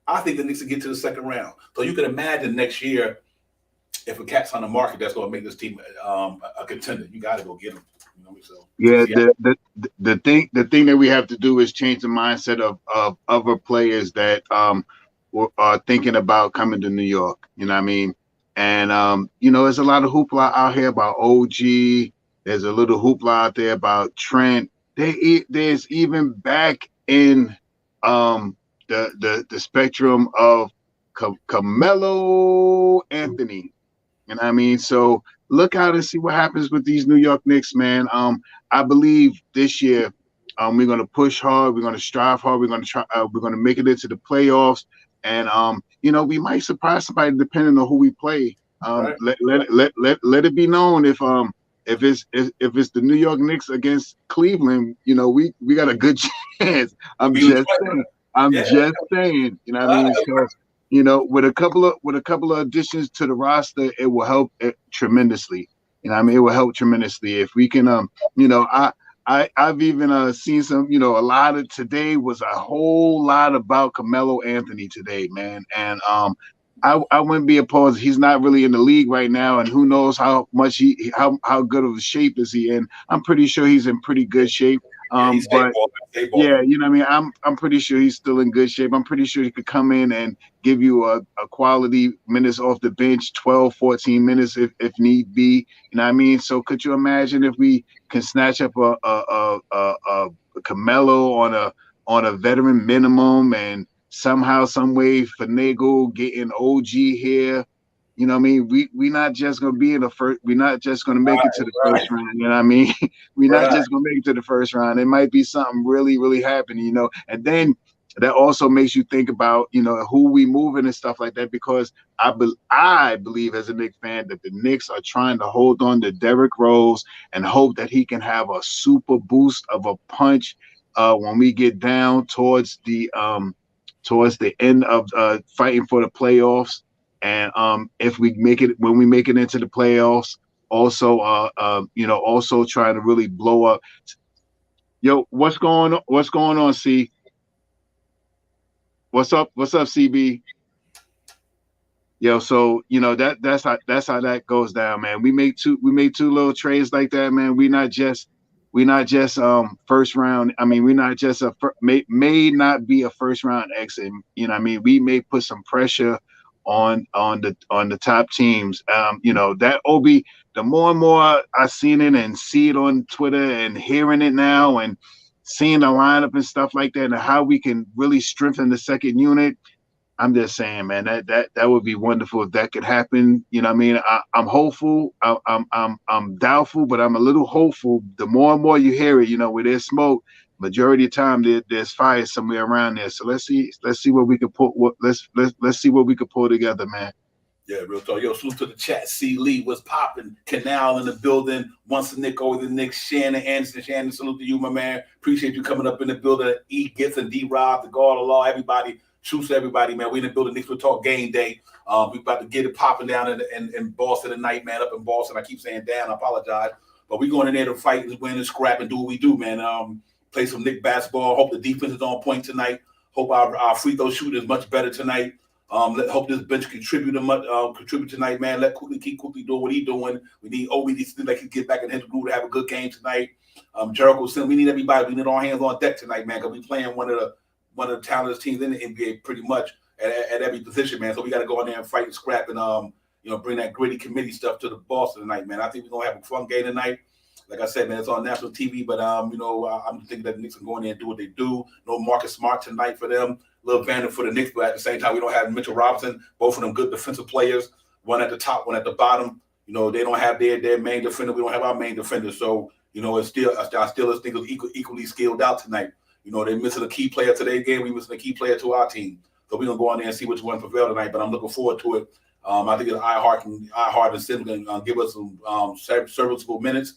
I think the Knicks will get to the second round. So you can imagine next year if a cat's on the market that's going to make this team a contender. You got to go get them. You know, so yeah. The thing that we have to do is change the mindset of other players that are thinking about coming to New York. You know what I mean? And you know, there's a lot of hoopla out here about OG. There's a little hoopla out there about Trent. There's even back in the spectrum of Carmelo Anthony. You know what I mean? So look out and see what happens with these New York Knicks, man. I believe this year we're going to push hard. We're going to strive hard. We're going to try. We're going to make it into the playoffs. And you know, we might surprise somebody depending on who we play. Right. Let it be known if it's the New York Knicks against Cleveland, you know, we got a good chance. I'm just saying, you know what I mean? So, you know, with a couple of additions to the roster, it will help tremendously. You know what I mean? It will help tremendously if we can you know, I've even seen some, you know, a lot of today was a whole lot about Carmelo Anthony today, man. And I wouldn't be opposed. He's not really in the league right now, and who knows how much how good of a shape is he in. I'm pretty sure he's in pretty good shape. He's But stay ball. yeah, you know what I mean? I'm pretty sure he's still in good shape. I'm pretty sure he could come in and give you a quality minutes off the bench, 12, 14 minutes if need be. You know what I mean? So could you imagine if we can snatch up a Carmelo on a veteran minimum and somehow, some way finagle getting OG here? You know what I mean? We not just gonna be in the first. We're not just gonna make it to the first round. You know what I mean? We're not just gonna make it to the first round. It might be something really, really happening. You know, and then that also makes you think about who we moving and stuff like that. Because I believe as a Knicks fan that the Knicks are trying to hold on to Derrick Rose and hope that he can have a super boost of a punch when we get down towards the end of fighting for the playoffs. And if we make it, when we make it into the playoffs, also also trying to really blow up. Yo, what's going on? What's going on, C? What's up? What's up, CB? Yo, so that's how that goes down, man. We make two little trades like that, man. We not just first round. I mean, we're not just may not be a first round exit. You know what I mean? We may put some pressure on the top teams. That Obi, the more and more I seen it and see it on Twitter and hearing it now and seeing the lineup and stuff like that and how we can really strengthen the second unit. I'm just saying, man, that would be wonderful if that could happen. You know what I mean? I'm hopeful. I'm doubtful, but I'm a little hopeful. The more and more you hear it, where there's smoke, majority of the time there's fire somewhere around there. So let's see what we can put. Let's see what we can pull together, man. Yeah, real talk. Yo, salute to the chat. C. Lee, what's popping? Canal in the building. Once the Nick over the Knicks. Shannon Anderson. Shannon, salute to you, my man. Appreciate you coming up in the building. E. Gibson, D. Rob, the guard of law, everybody. Shoots everybody, man. We in the building. Knicks will talk game day. We about to get it popping down in Boston tonight, man. Up in Boston. I keep saying down. I apologize. But we going in there to fight and win and scrap and do what we do, man. Play some Knick basketball. Hope the defense is on point tonight. Hope our free throw shooting is much better tonight. Hope this bench contribute tonight, man. Let keep quickly doing what he's doing. We need Obi to seem like he get back in his groove to have a good game tonight. Jericho said we need everybody. We need all hands on deck tonight, man, because we playing one of the talented teams in the NBA pretty much at every position, man. So we got to go in there and fight and scrap and bring that gritty committee stuff to the Boston tonight, man. I think we're gonna have a fun game tonight. Like I said, man, it's on national TV, but I'm thinking that the Knicks can go in there and do what they do. No Marcus Smart tonight for them. Little Vander for the Knicks, but at the same time, we don't have Mitchell Robinson. Both of them good defensive players. One at the top, one at the bottom. They don't have their main defender. We don't have our main defender. So it's still I still think it's equally skilled out tonight. They're missing a key player to their game. We're missing a key player to our team. So we're gonna go on there and see which one prevail tonight. But I'm looking forward to it. I think iHeart and Sim can give us some serviceable minutes.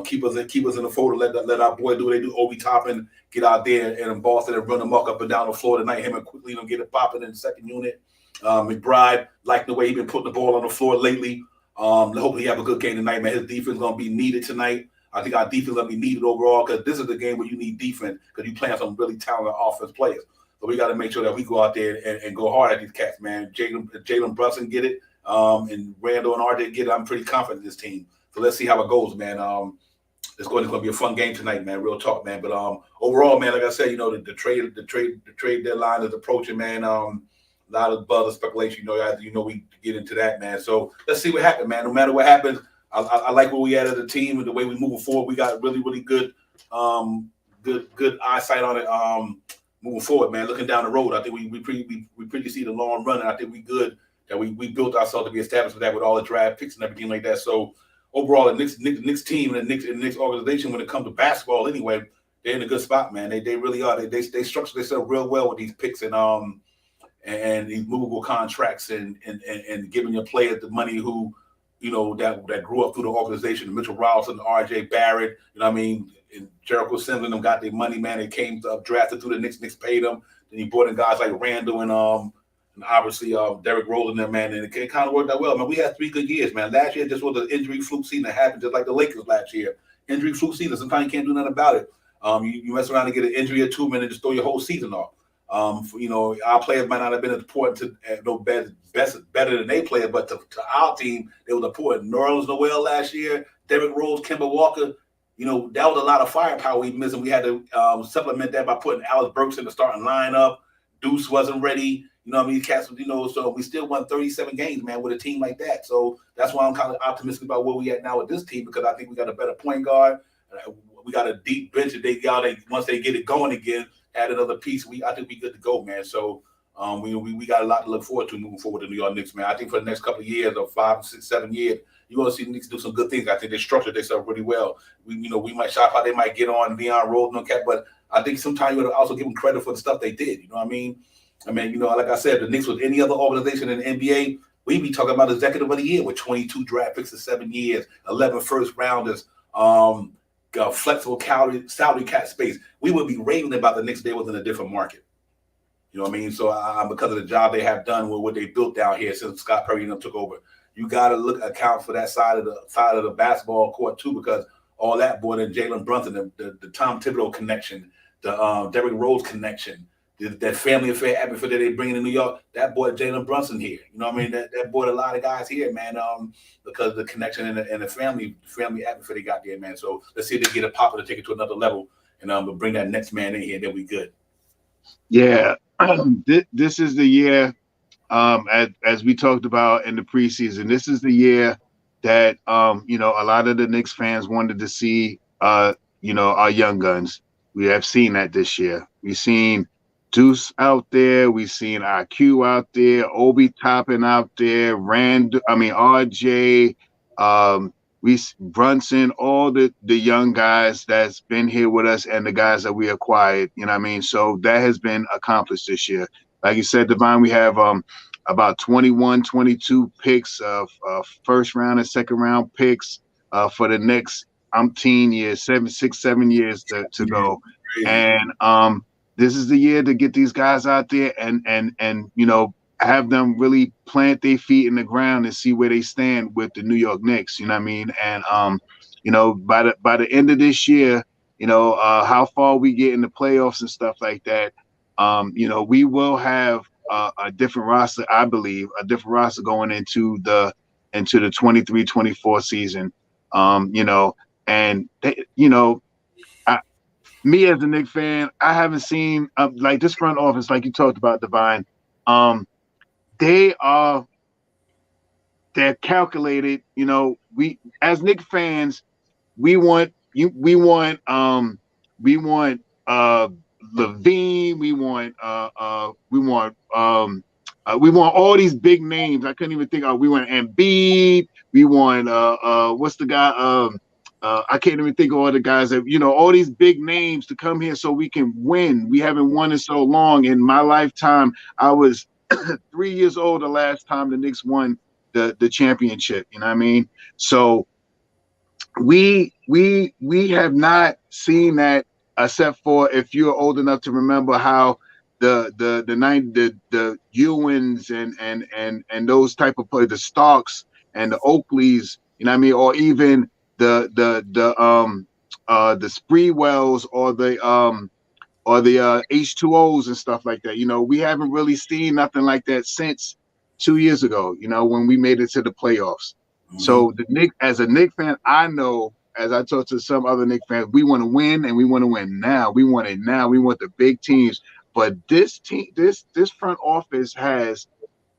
Keep us in the fold. Let our boy do what they do. Obi Toppin get out there and in Boston and run them up and down the floor tonight. Him and quickly get it popping in the second unit. McBride like the way he's been putting the ball on the floor lately. Hopefully he have a good game tonight, man. His defense is gonna be needed tonight. I think our defense is gonna be needed overall because this is the game where you need defense because you're playing some really talented offense players. So we got to make sure that we go out there and go hard at these cats, man. Jalen Brunson get it, and Randall and RJ get it. I'm pretty confident in this team. So let's see how it goes, man. It's going to be a fun game tonight, man. Real talk, man. But overall, man, like I said, the trade deadline is approaching, man. A lot of buzz and speculation. We get into that, man. So let's see what happens, man. No matter what happens, I like where we at as a team and the way we moving forward. We got really, really good eyesight on it. Moving forward, man. Looking down the road, I think we pretty see the long run, and I think we good that we built ourselves to be established with that with all the draft picks and everything like that. So overall, the Knicks team and the Knicks organization, when it comes to basketball, anyway, they're in a good spot, man. They really are. They structure themselves real well with these picks and these movable contracts and giving your players the money who that grew up through the organization. Mitchell Robinson, R.J. Barrett, what I mean. And Jericho Sims and them got their money, man. They came drafted through the Knicks. Knicks paid them. Then he brought in guys like Randall and obviously Derrick Rose and them, man. And it kind of worked out well, man. We had 3 good years, man. Last year just was an injury fluke season that happened just like the Lakers last year. Injury fluke season. Sometimes you can't do nothing about it. You mess around and get an injury or 2 minutes, just throw your whole season off. Our players might not have been as important better than they players, but to our team, they were important. Nerlens Noel last year, Derrick Rose, Kemba Walker. You know, that was a lot of firepower we missed, and we had to supplement that by putting Alex Burks in the starting lineup. Deuce wasn't ready. You know what I mean? Cats, you know, so we still won 37 games, man, with a team like that. So that's why I'm kind of optimistic about where we at now with this team, because I think we got a better point guard. We got a deep bench that they got. Once they get it going again, add another piece. I think we good to go, man. So we got a lot to look forward to moving forward to the New York Knicks, man. I think for the next couple of years, or 5, 6, 7 years, you're going to see the Knicks do some good things. I think they structured themselves really well. We might shop how they might get on Leon Rose and cat, but I think sometimes you got to also give them credit for the stuff they did. You know what I mean? You know, like I said, the Knicks with any other organization in the NBA, we'd be talking about executive of the year with 22 draft picks in 7 years, 11 first rounders, flexible salary cap space. We would be raving about the Knicks. They was in a different market. You know what I mean? So because of the job they have done with what they built down here since Scott Perry took over, you got to account for that side of the basketball court too, because all that brought in Jalen Brunson, the Tom Thibodeau connection, the Derrick Rose connection, that family affair atmosphere that they bring in New York, that brought Jalen Brunson here. You know what I mean? That brought a lot of guys here, man, because of the connection and the family atmosphere they got there, man. So let's see if they get a pop to take it to another level and bring that next man in here, then we good. Yeah, this is the year, as we talked about in the preseason, this is the year that, you know, a lot of the Knicks fans wanted to see, you know, our young guns. We have seen that this year. We've seen Deuce out there. We've seen IQ out there, Obi Toppin out there, RJ, Brunson, all the young guys that's been here with us and the guys that we acquired, you know what I mean? So that has been accomplished this year. Like you said, Divine, we have about 21, 22 picks of first round and second round picks for the next umpteen years, 7 years to go. And this is the year to get these guys out there and you know, have them really plant their feet in the ground and see where they stand with the New York Knicks. You know what I mean? And you know, by the end of this year, you know, how far we get in the playoffs and stuff like that, you know, we will have a different roster, I believe, a different roster going into the 23-24 season. You know, and you know, me as a Knicks fan, I haven't seen like this front office, like you talked about, Divine. They're calculated. You know, we as Knicks fans, we want Levine, we want all these big names. I couldn't even think of. We want Embiid, we want what's the guy? I can't even think of all the guys that, you know, all these big names to come here so we can win. We haven't won in so long. In my lifetime, I was 3 years old the last time the Knicks won the championship. You know what I mean? So we have not seen that, except for if you're old enough to remember how the Ewans and those type of players, the Starks and the Oakleys, you know what I mean, or even the Spreewells or the H2Os and stuff like that. You know, we haven't really seen nothing like that since 2 years ago, you know, when we made it to the playoffs. Mm-hmm. So as a Knicks fan, I know, as I talked to some other Knicks fans, we want to win, and we want to win now. We want it now. We want the big teams. But this front office has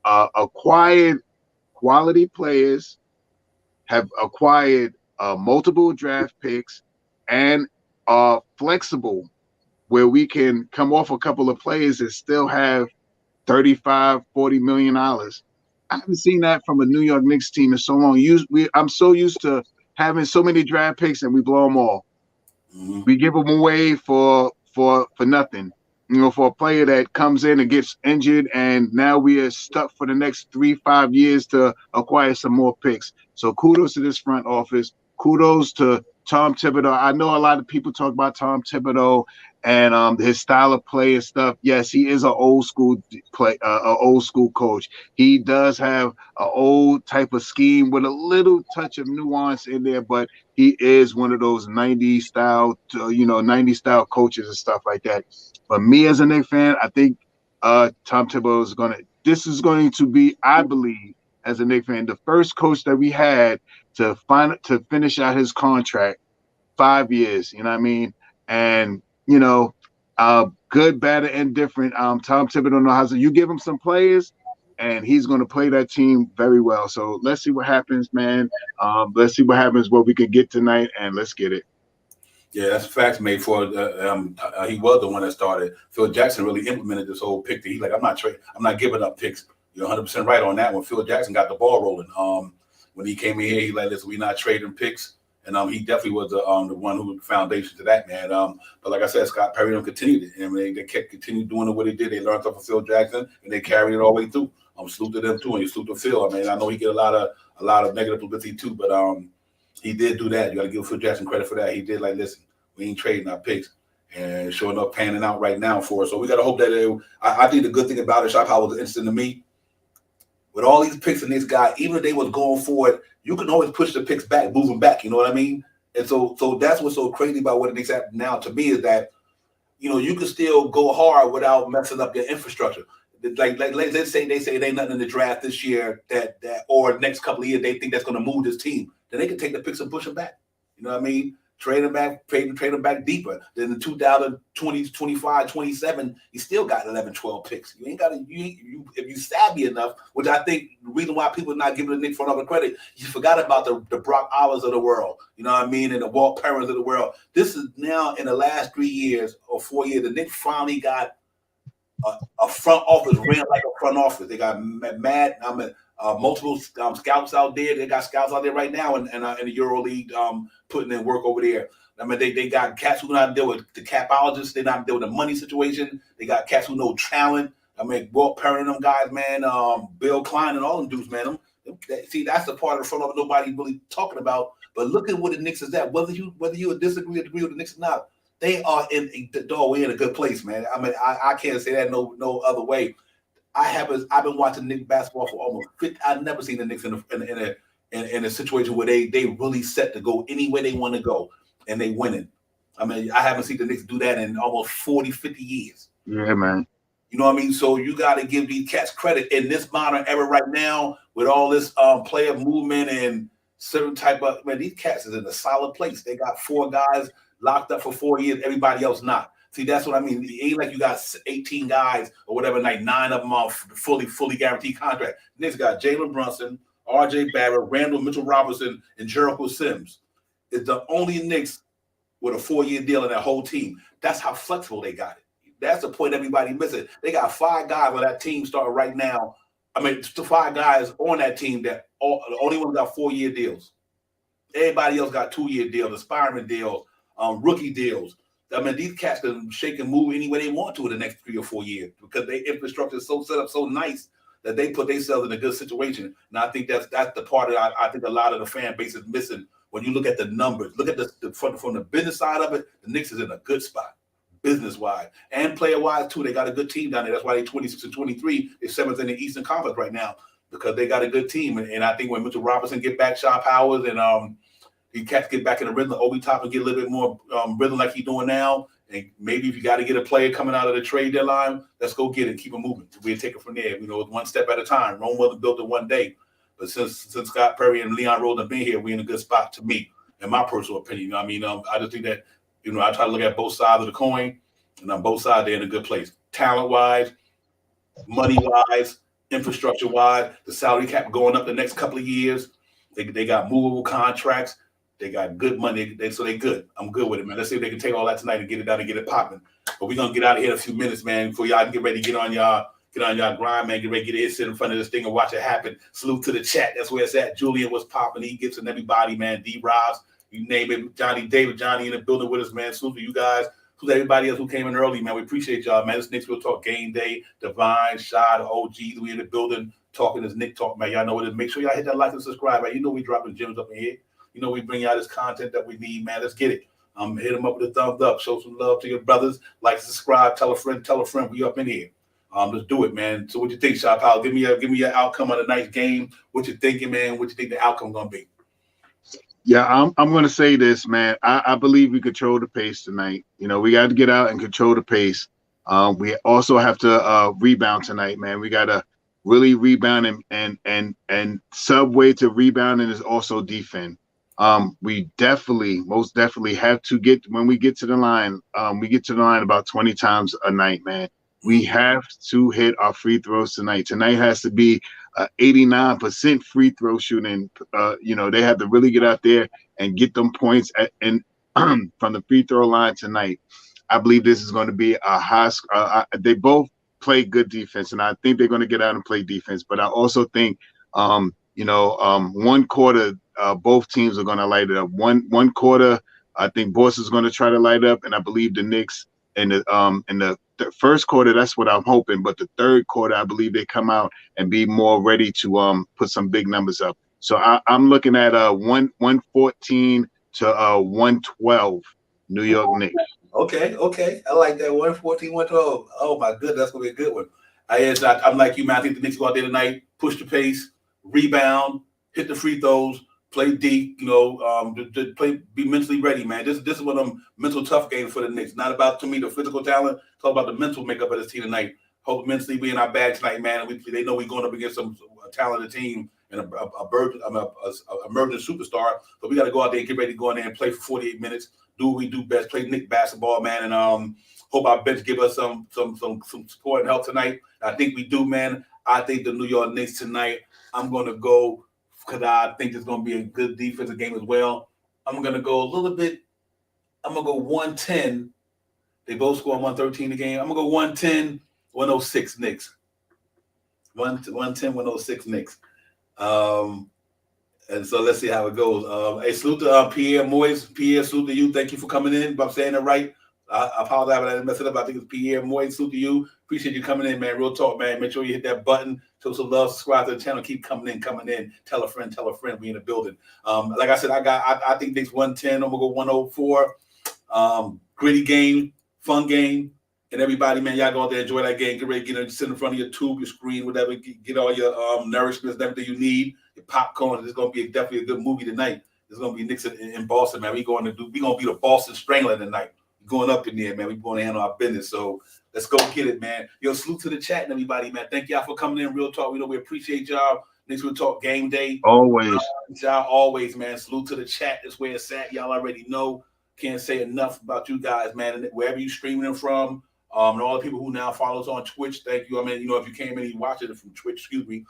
acquired quality players, have acquired multiple draft picks, and are flexible where we can come off a couple of players and still have $35-40 million. I haven't seen that from a New York Knicks team in so long. I'm so used to having so many draft picks and we blow them all. Mm-hmm. We give them away for nothing. You know, for a player that comes in and gets injured, and now we are stuck for the next 3-5 years to acquire some more picks. So kudos to this front office. Kudos to Tom Thibodeau. I know a lot of people talk about Tom Thibodeau and his style of play and stuff. Yes, he is an old school coach. He does have an old type of scheme with a little touch of nuance in there, but he is one of those 90s style, 90s style coaches and stuff like that. But me as a Knicks fan, I think Tom Thibodeau this is going to be, I believe, as a Knicks fan, the first coach that we had to finish out his contract 5 years. You know what I mean? And good, bad, and indifferent. Tom Thibodeau knows how to. You give him some players, and he's going to play that team very well. So let's see what happens, man. Let's see what happens. What we can get tonight, and let's get it. Yeah, that's facts, mate. He was the one that started. Phil Jackson really implemented this whole pick. He's like, I'm not giving up picks. You're 100% right on that one. Phil Jackson got the ball rolling. When he came in here, he like, listen, we're not trading picks. And he definitely was the one who was the foundation to that, man. But like I said, Scott Perry continued it. And they kept continued doing what they did. They learned off of Phil Jackson, and they carried it all the way through. Salute to them too, and you salute to Phil. I mean, I know he get a lot of negative publicity too, but he did do that. You got to give Phil Jackson credit for that. He did like, listen, we ain't trading our picks, and sure enough, panning out right now for us. So we got to hope that I think the good thing about it, Shop How was interesting to me. With all these picks and this guy, even if they was going forward, you can always push the picks back, move them back. You know what I mean? And so that's what's so crazy about what it makes happen now to me is that, you can still go hard without messing up your infrastructure. Like let's say they say they ain't nothing in the draft this year that or next couple of years they think that's going to move this team. Then they can take the picks and push them back. You know what I mean? Trade them back deeper. Then in 2020, 25, 27, you still got 11, 12 picks. You ain't got to, if you savvy enough, which I think the reason why people are not giving the Knicks for another credit, you forgot about the Brock Owers of the world, you know what I mean, and the Walt Perrins of the world. This is now in the last 3 years or 4 years, the Knicks finally got a front office ran like a front office. They got multiple scouts out there. They got scouts out there right now in the Euro League putting in work over there. I mean, they got cats who know how to deal with the capologists. They know how to deal with the money situation. They got cats who know talent. I mean, Walt Perry and them guys, man, Bill Klein and all them dudes, man. See, that's the part of the front office nobody really talking about. But look at what the Knicks is at. Whether you disagree or agree with the Knicks or not, they are in a good place, man. I mean, I can't say that no other way. I've been watching Knicks basketball for almost 50. I've never seen the Knicks in a situation where they really set to go any way they want to go and they winning. I mean, I haven't seen the Knicks do that in almost 40, 50 years. Yeah, man. You know what I mean? So you got to give these cats credit in this modern era right now with all this player movement and certain type of, man, these cats is in a solid place. They got 4 guys locked up for 4 years. Everybody else not. See, that's what I mean. It ain't like you got 18 guys or whatever, like 9 of them are fully guaranteed contract. Knicks got Jalen Brunson, R.J. Barrett, Randall Mitchell Robinson, and Jericho Sims. It's the only Knicks with a 4-year deal in that whole team. That's how flexible they got it. That's the point everybody misses. They got 5 guys on that team starting right now. I mean, 5 guys on that team that the only one got 4-year deals. Everybody else got 2-year deals, aspiring deals, rookie deals. I mean, these cats can shake and move any way they want to in the next 3 or 4 years because their infrastructure is so set up so nice that they put themselves in a good situation. And I think that's the part that I think a lot of the fan base is missing. When you look at the numbers, look at from the business side of it, the Knicks is in a good spot, business-wise. And player-wise, too. They got a good team down there. That's why they're 26 and 23. They're 7th in the Eastern Conference right now because they got a good team. And I think when Mitchell Robinson get back, Sharp Howard, and these cats get back in the rhythm, Obi Toppin get a little bit more rhythm like he's doing now. And maybe if you got to get a player coming out of the trade deadline, let's go get it, keep it moving. We'll take it from there. You know, one step at a time. Rome wasn't built in one day. But since Scott Perry and Leon Rose have been here, we're in a good spot to me, in my personal opinion. You know what I mean? I just think that, I try to look at both sides of the coin, and on both sides, they're in a good place. Talent-wise, money-wise, infrastructure-wise, the salary cap going up the next couple of years. They got movable contracts. They got good money, so they good. I'm good with it, man. Let's see if they can take all that tonight and get it down and get it popping. But we're gonna get out of here in a few minutes, man, before y'all get ready to get on y'all grind, man. Get ready to get it, sit in front of this thing and watch it happen. Salute to the chat. That's where it's at. Julian was popping. He gets in everybody, man. D. Robs, you name it. Johnny David, Johnny in the building with us, man. Salute to you guys. Salute to everybody else who came in early, man. We appreciate y'all, man. This Knicks Real Talk Game Day. Divine, Shad, OGs. We in the building talking this Knick Talk, man. Y'all know what it is. Make sure y'all hit that like and subscribe, man. You know we dropping gems up in here. You know, we bring y'all this content that we need, man. Let's get it. Hit them up with a thumbs up. Show some love to your brothers. Like, subscribe, tell a friend. We up in here. Let's do it, man. So what you think, Shop Pal? Give me your outcome of the night's game. What you thinking, man? What you think the outcome gonna be? Yeah, I'm gonna say this, man. I believe we control the pace tonight. You know, we got to get out and control the pace. We also have to rebound tonight, man. We gotta really rebound and subway to rebounding is also defend. we most definitely have to when we get to the line. We get to the line about 20 times a night, man. We have to hit our free throws tonight. Tonight has to be 89% free throw shooting. They have to really get out there and get them points from the free throw line tonight. I believe this is going to be a high. They both play good defense, and I think they're going to get out and play defense. But I also think, one quarter, both teams are going to light it up. One quarter, I think Boston's going to try to light up, and I believe the Knicks in the first quarter, that's what I'm hoping. But the third quarter, I believe they come out and be more ready to put some big numbers up. So I'm looking at 114 to 112 New York Knicks. Okay. I like that. 114, 112. Oh, my goodness. That's going to be a good one. I'm like you, man. I think the Knicks go out there tonight, push the pace, rebound, hit the free throws, play deep, be mentally ready, man. This is one of them mental tough games for the Knicks. Not about, to me, the physical talent. It's all about the mental makeup of this team tonight. Hope mentally we in our bag tonight, man. And they know we're going up against a talented team and a emerging superstar. So we got to go out there and get ready to go in there and play for 48 minutes. Do what we do best, play Knicks basketball, man, and hope our bench give us some support and help tonight. I think we do, man. I think the New York Knicks tonight, I'm going to go because I think it's going to be a good defensive game as well. I'm going to go a little bit. I'm going to go 110. They both score 113 a game. I'm going to go 110, 106 Knicks. 110, 106 Knicks. And so let's see how it goes. Hey, salute to Pierre Moyes. Pierre, salute to you. Thank you for coming in. If I'm saying it right, I apologize if I didn't mess it up. I think it's Pierre Moyes. Salute to you. Appreciate you coming in, man. Real talk, man. Make sure you hit that button. Show some love. Subscribe to the channel. Keep coming in. Tell a friend. We in the building. Like I said, I think Knicks 110. I'm gonna go 104. Gritty game, fun game. And everybody, man, y'all go out there, enjoy that game. Get ready, sit in front of your tube, your screen, whatever. Get all your nourishment, everything you need. Your popcorn. It's gonna be definitely a good movie tonight. It's gonna be Knicks in Boston, man. We're gonna be the Boston Strangler tonight. We're going up in there, man. We're going to handle our business. So let's go get it, man. Yo, salute to the chat and everybody, man. Thank y'all for coming in. Real talk. We appreciate y'all. Next we'll talk game day. Always. Y'all always, man. Salute to the chat. That's where it's at. Y'all already know. Can't say enough about you guys, man. And wherever you streaming it from. And all the people who now follow us on Twitch, thank you. I mean, if you came in and you watched it from Twitch, excuse me,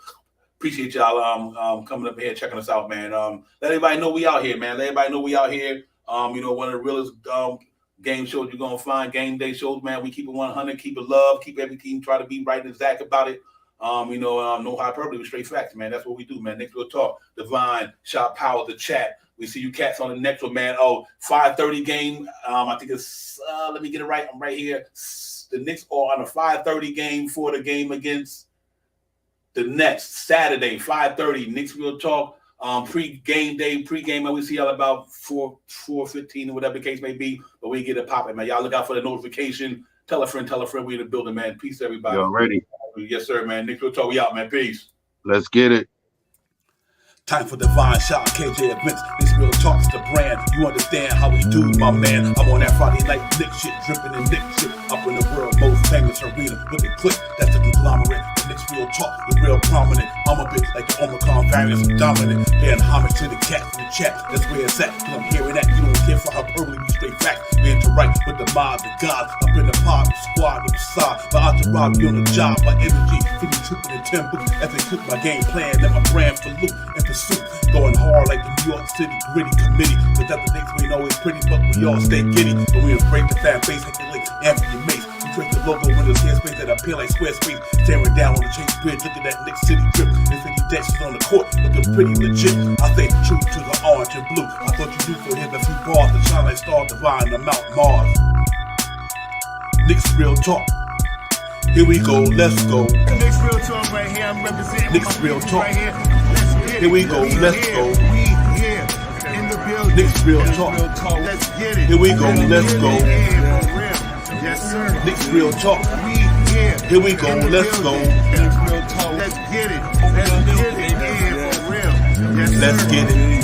appreciate y'all coming up here checking us out, man. Let everybody know we out here, man. Let everybody know we out here. One of the realest game shows you're gonna find, game day shows, man. We keep it 100, keep it love, keep everything, try to be right and exact about it. No hyperbole, straight facts, man. That's what we do, man. Next we'll talk. Divine, Shot Power, the chat. We see you cats on the next one, man. 5:30 game. I think it's let me get it right. I'm right here. The Knicks are on a 5:30 game for the game against the Nets. Saturday, 5:30. Knicks will talk. Pre-game day, pre-game. We see y'all about 4:15 or whatever the case may be. But we get it popping, man. Y'all look out for the notification. Tell a friend. We in the building, man. Peace, everybody. Y'all ready? Yes, sir, man. Knicks will talk. We out, man. Peace. Let's get it. Time for Divine Shot, KJ events. This real talk's the brand. You understand how we do, my man. I'm on that Friday night Knick shit, dripping in Knick shit. Up in the world, most famous arena. With a click, that's the conglomerate. The Knicks real talk, the real prominent. I'm a bit like the Omicron variant, I'm dominant. Paying homage to the cat in the chat. That's where it's at. Cause I'm hearing that. You don't care for hyperbole, we straight facts. We interact with the mob, the gods. Up in the pod, the squad, the facade. My entourage be on the job, my energy. 50 tripping and 10 boots. As they cook my game plan, let my brand for loot and pursuit. Going hard like the New York City gritty committee. Cause that the Knicks we know is pretty, but we all stay giddy. But we embrace the fan base like the link, Anthony Mace. We create the logo with those headspace that appear like square space. Staring down on the Chase Bridge, look at that Knicks City drip. Infinity Dexter's on the court, looking pretty legit. I stay true to the orange and blue. I thought you knew for him a few bars to shine like Star Divine to Mount Mars. Knicks real talk. Here we go, let's go. Knicks real talk right here. I'm representing Knicks real talk. right here. Here we go, let's go. We here in the building. Knicks real talk. Let's get it. Here we go, let's go. Yeah, for real. Yes, sir. Knicks real talk. We here. Here we go, in the let's go. building. Let's get it. Let's get it. Yeah, for real. Yes, Let's sir. get it.